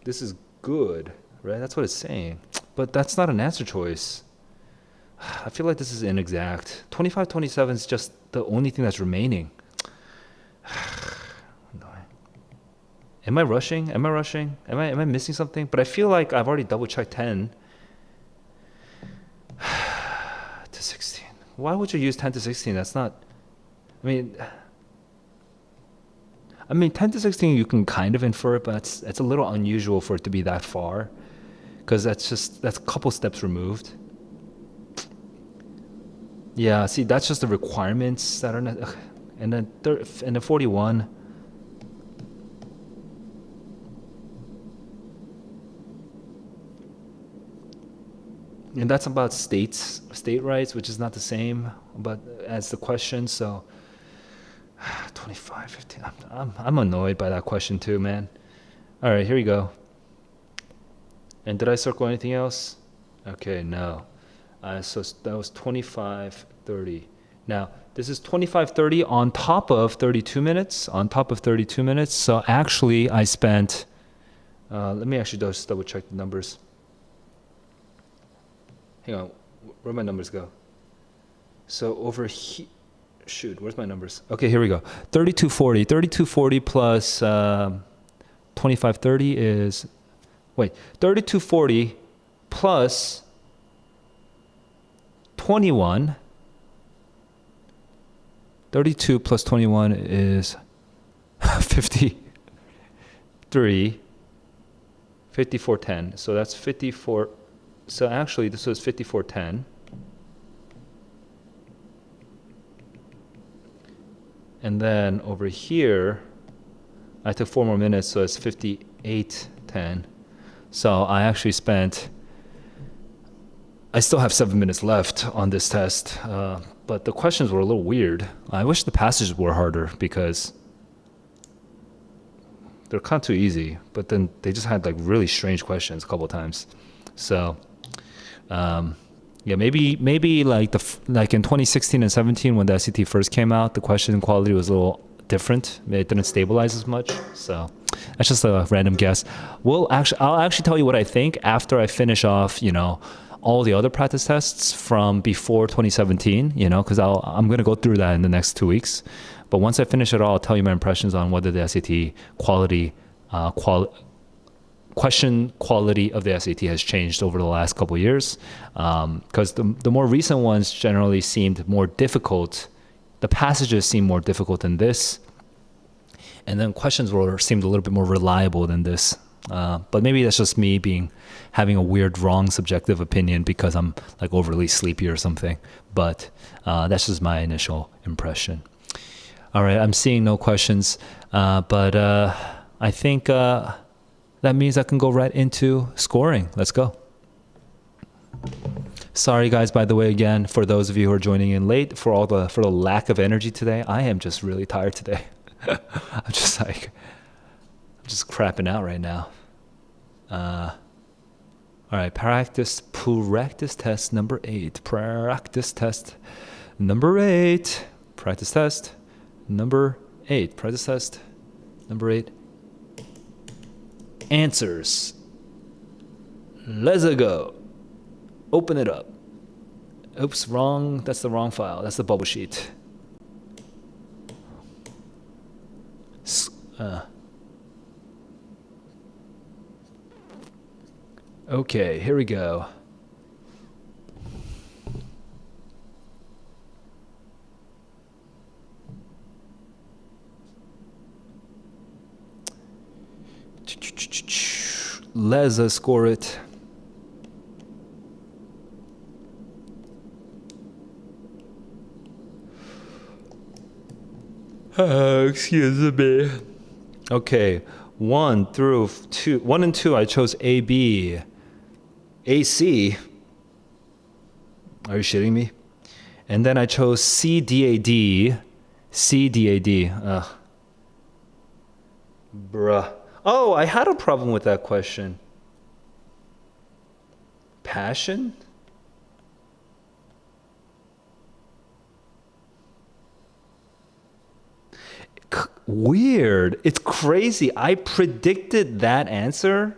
S1: This is good, right? That's what it's saying. But that's not an answer choice. I feel like this is inexact. 2527 is just the only thing that's remaining. Am I rushing? Am I missing something? But I feel like I've already double checked 10 to 16. Why would you use 10 to 16? That's not, I mean 10 to 16 you can kind of infer it, but it's a little unusual for it to be that far, because that's a couple steps removed. Yeah, see, that's just the requirements that are not, and then 41. And that's about state rights, which is not the same, but as the question. So 25, 15. I'm annoyed by that question too, man. All right, here we go. And did I circle anything else? Okay, no. So that was 25:30. Now, this is 25:30 on top of 32 minutes. So actually, I spent, let me actually just double check the numbers. Hang on, where'd my numbers go? So over here, shoot, where's my numbers? Okay, here we go. 3240. 3240 plus 2530 is, 3240 plus 21. 32 plus 21 is 53. 5410. So that's 54. So actually, this was 5410. And then over here, I took 4 more minutes, so it's 5810. So I actually I still have 7 minutes left on this test, but the questions were a little weird. I wish the passages were harder, because they're kind of too easy, but then they just had like really strange questions a couple of times. So, yeah, maybe like like in 2016 and 17 when the SAT first came out, the question quality was a little different. It didn't stabilize as much. So that's just a random guess. I'll actually tell you what I think after I finish off, all the other practice tests from before 2017, because I'm going to go through that in the next 2 weeks. But once I finish it all, I'll tell you my impressions on whether the SAT question quality of the SAT has changed over the last couple of years. Because the more recent ones generally seemed more difficult. The passages seemed more difficult than this. And then questions seemed a little bit more reliable than this. But maybe that's just me having a weird, wrong subjective opinion because I'm like overly sleepy or something. But that's just my initial impression. All right, I'm seeing no questions, but I think that means I can go right into scoring. Let's go. Sorry, guys, by the way, again, for those of you who are joining in late, for the lack of energy today. I am just really tired today. I'm just crapping out right now. All right, practice test number 8. Practice test number 8. Practice test number 8. Practice test number 8. Answers. Let's go. Open it up. Oops, wrong. That's the wrong file. That's the bubble sheet. Okay, here we go. Let's score it. Excuse me. Okay, 1 and 2, I chose A, B. A, C. Are you shitting me? And then I chose C, D, A, D. C, D, A, D. Bruh. Oh, I had a problem with that question. Passion? Weird. It's crazy. I predicted that answer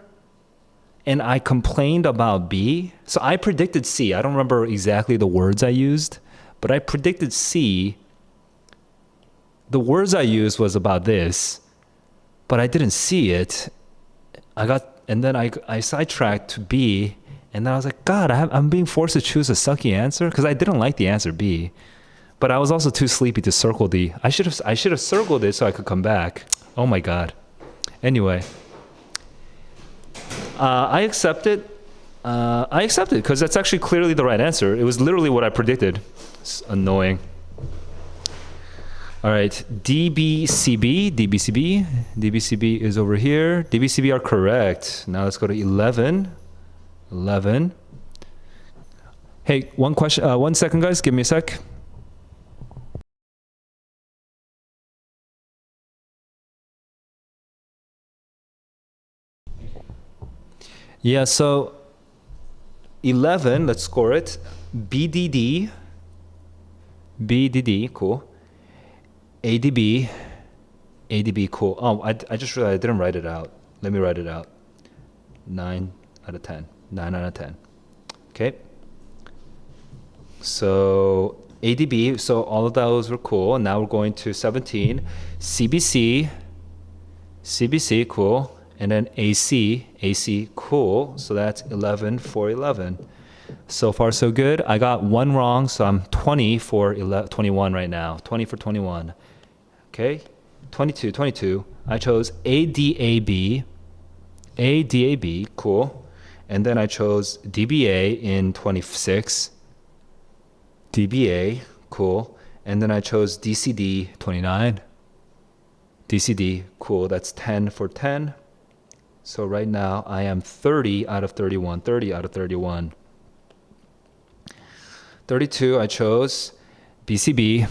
S1: and I complained about B. So I predicted C. I don't remember exactly the words I used, but I predicted C. The words I used was about this, but I didn't see it. And then I sidetracked to B, and then I was like, God, I'm being forced to choose a sucky answer because I didn't like the answer B. But I was also too sleepy to circle D. I should have circled it so I could come back. Oh my God. Anyway, I accept it. I accept it because that's actually clearly the right answer. It was literally what I predicted. It's annoying. All right, DBCB is over here. DBCB are correct. Now let's go to 11. 11. Hey, one question. 1 second, guys. Give me a sec. Yeah, so 11, let's score it. BDD, cool. ADB, cool. Oh, I just realized I didn't write it out. Let me write it out. 9 out of 10. 9 out of 10. Okay. So ADB, so all of those were cool. And now we're going to 17. CBC, cool. And then AC, cool. So that's 11 for 11. So far, so good. I got one wrong, so I'm 20 for 21 right now. 20 for 21. Okay, 22. I chose ADAB, cool. And then I chose DBA in 26. DBA, cool. And then I chose DCD, 29. DCD, cool. That's 10 for 10. So right now I am 30 out of 31. 30 out of 31. 32, I chose BCB,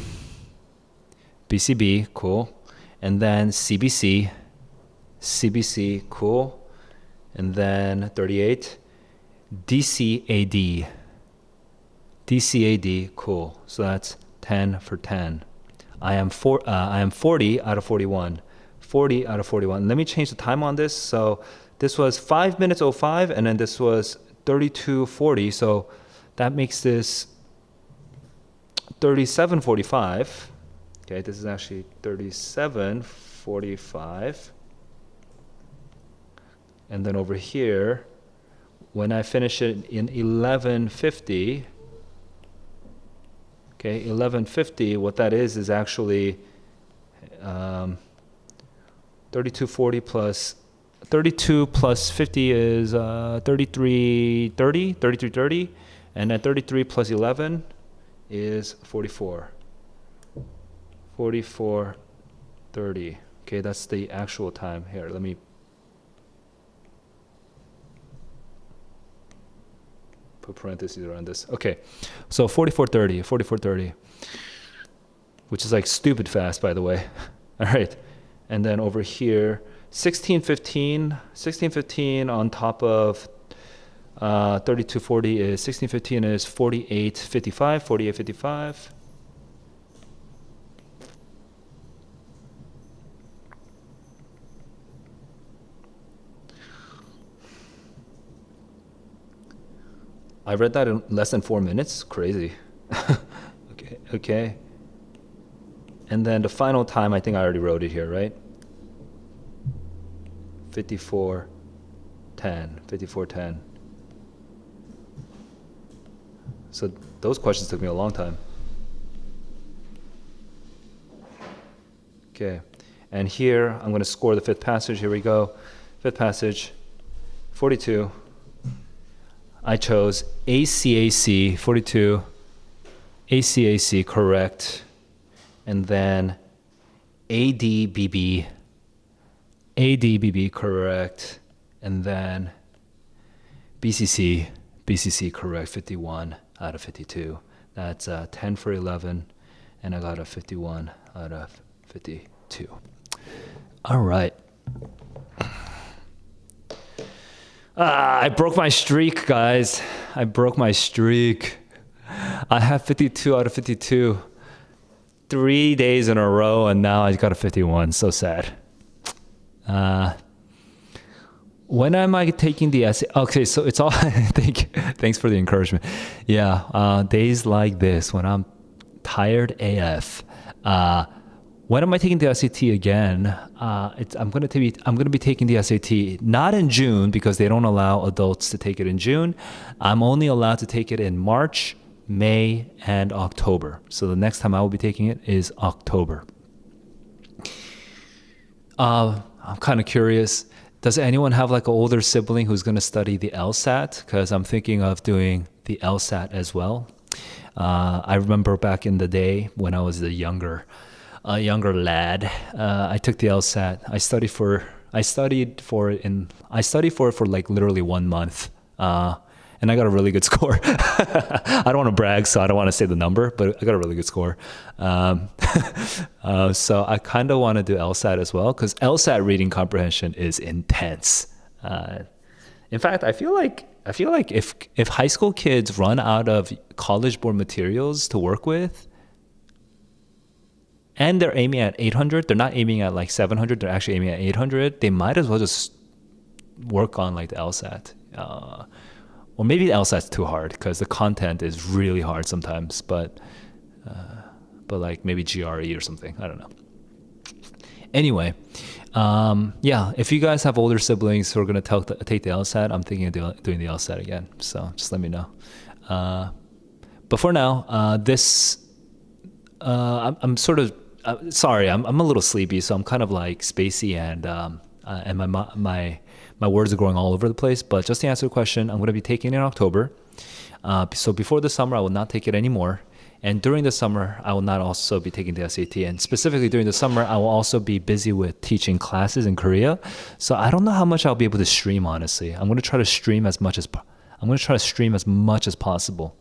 S1: cool. And then CBC, CBC, cool. And then 38, DCAD. DCAD, cool. So that's 10 for 10. I am 40 out of 41. 40 out of 41. Let me change the time on this. So this was 5 minutes 05, and then this was 32:40. So that makes this 37:45. Okay, this is actually 37:45. And then over here, when I finish it in 11:50, okay, 11:50, what that is actually 32:40 plus 32 plus 50 is 33:30, and then 33 plus 11 is 44. 44:30. Okay, that's the actual time. Here, let me put parentheses around this. Okay, so 44:30, which is like stupid fast, by the way. All right, and then over here, 16:15 on top of 32:40 is 16:15 is 48:55. 48:55. I read that in less than 4 minutes. Crazy. Okay. And then the final time, I think I already wrote it here, right? 54:10. So those questions took me a long time. Okay. And here, I'm going to score the fifth passage. Here we go. Fifth passage, 42. I chose ACAC, 42, ACAC, correct. And then ADBB, correct. And then BCC, correct, 51 out of 52. That's 10 for 11, and I got a 51 out of 52. All right. I broke my streak, guys. I broke my streak. I have 52 out of 52. 3 days in a row, and now I got a 51. So sad. When am I taking the essay? Okay, so it's all. Thanks for the encouragement. Yeah, days like this when I'm tired AF. When am I taking the SAT again? I'm gonna be taking the SAT not in June because they don't allow adults to take it in June. I'm only allowed to take it in March, May, and October. So the next time I will be taking it is October. I'm kind of curious. Does anyone have like an older sibling who's gonna study the LSAT? Because I'm thinking of doing the LSAT as well. I remember back in the day when I was a younger lad. I took the LSAT. I studied for it for like literally 1 month, and I got a really good score. I don't want to brag, so I don't want to say the number, but I got a really good score. So I kind of want to do LSAT as well because LSAT reading comprehension is intense. In fact, I feel like if high school kids run out of College Board materials to work with, and they're aiming at 800, they're not aiming at like 700, they're actually aiming at 800, they might as well just work on like the LSAT. Or maybe the LSAT's too hard because the content is really hard sometimes, but like maybe GRE or something, I don't know. Anyway, yeah, if you guys have older siblings who are going to take the LSAT, I'm thinking of doing the LSAT again, so just let me know. But for now, I'm sort of, sorry, I'm a little sleepy, so I'm kind of like spacey and my words are going all over the place. But just to answer the question, I'm going to be taking it in October. So before the summer, I will not take it anymore. And during the summer, I will not also be taking the SAT. And specifically during the summer, I will also be busy with teaching classes in Korea. So I don't know how much I'll be able to stream, honestly. I'm going to try to stream as much as possible,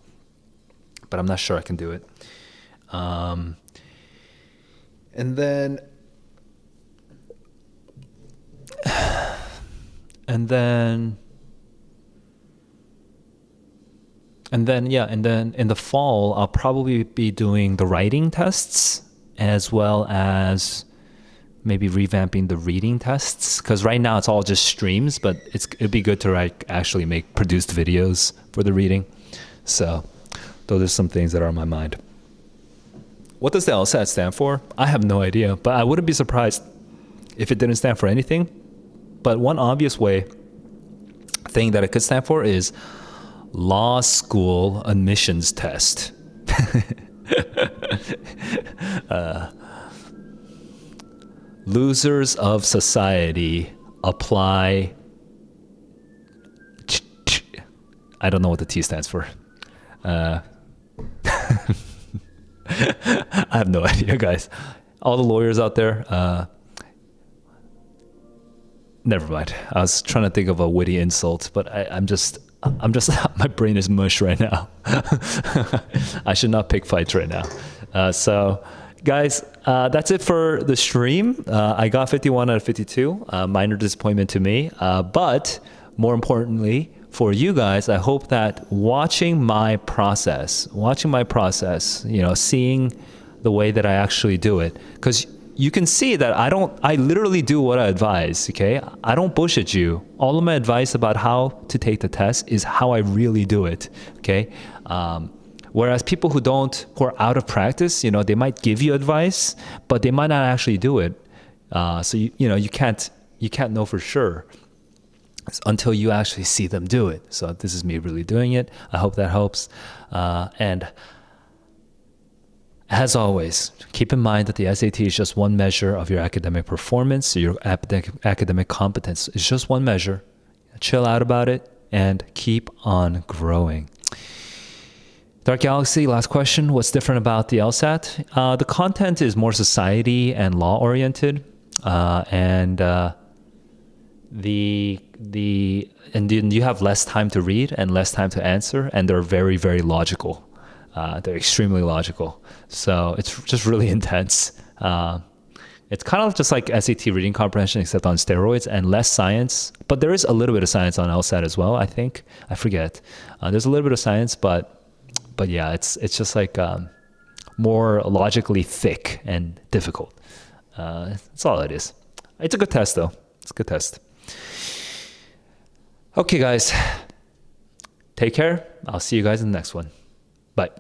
S1: but I'm not sure I can do it. And then And then in the fall, I'll probably be doing the writing tests as well as maybe revamping the reading tests. Because right now it's all just streams, but it'd be good to actually make produced videos for the reading. So those are some things that are on my mind. What does the LSAT stand for? I have no idea, but I wouldn't be surprised if it didn't stand for anything. But one obvious thing that it could stand for is law school admissions test. Losers of society apply. I don't know what the T stands for. I have no idea, guys. All the lawyers out there, never mind. I was trying to think of a witty insult, but I'm just, my brain is mush right now. I should not pick fights right now. So, guys, that's it for the stream. I got 51 out of 52. Minor disappointment to me. But more importantly, for you guys, I hope that watching my process, seeing the way that I actually do it, because you can see that I literally do what I advise, okay? I don't bullshit you. All of my advice about how to take the test is how I really do it, okay? Whereas people who are out of practice, they might give you advice, but they might not actually do it. So you can't know for sure until you actually see them do it. So this is me really doing it. I hope that helps. And as always, keep in mind that the SAT is just one measure of your academic performance, your academic competence. It's just one measure. Chill out about it and keep on growing. Dark Galaxy, last question. What's different about the LSAT? The content is more society and law oriented, and then you have less time to read and less time to answer, and they're very, very logical. They're extremely logical. So it's just really intense. It's kind of just like SAT reading comprehension, except on steroids, and less science. But there is a little bit of science on LSAT as well, I think. I forget. There's a little bit of science, but yeah, it's just like more logically thick and difficult. That's all it is. It's a good test, though. It's a good test. Okay, guys. Take care. I'll see you guys in the next one. Bye.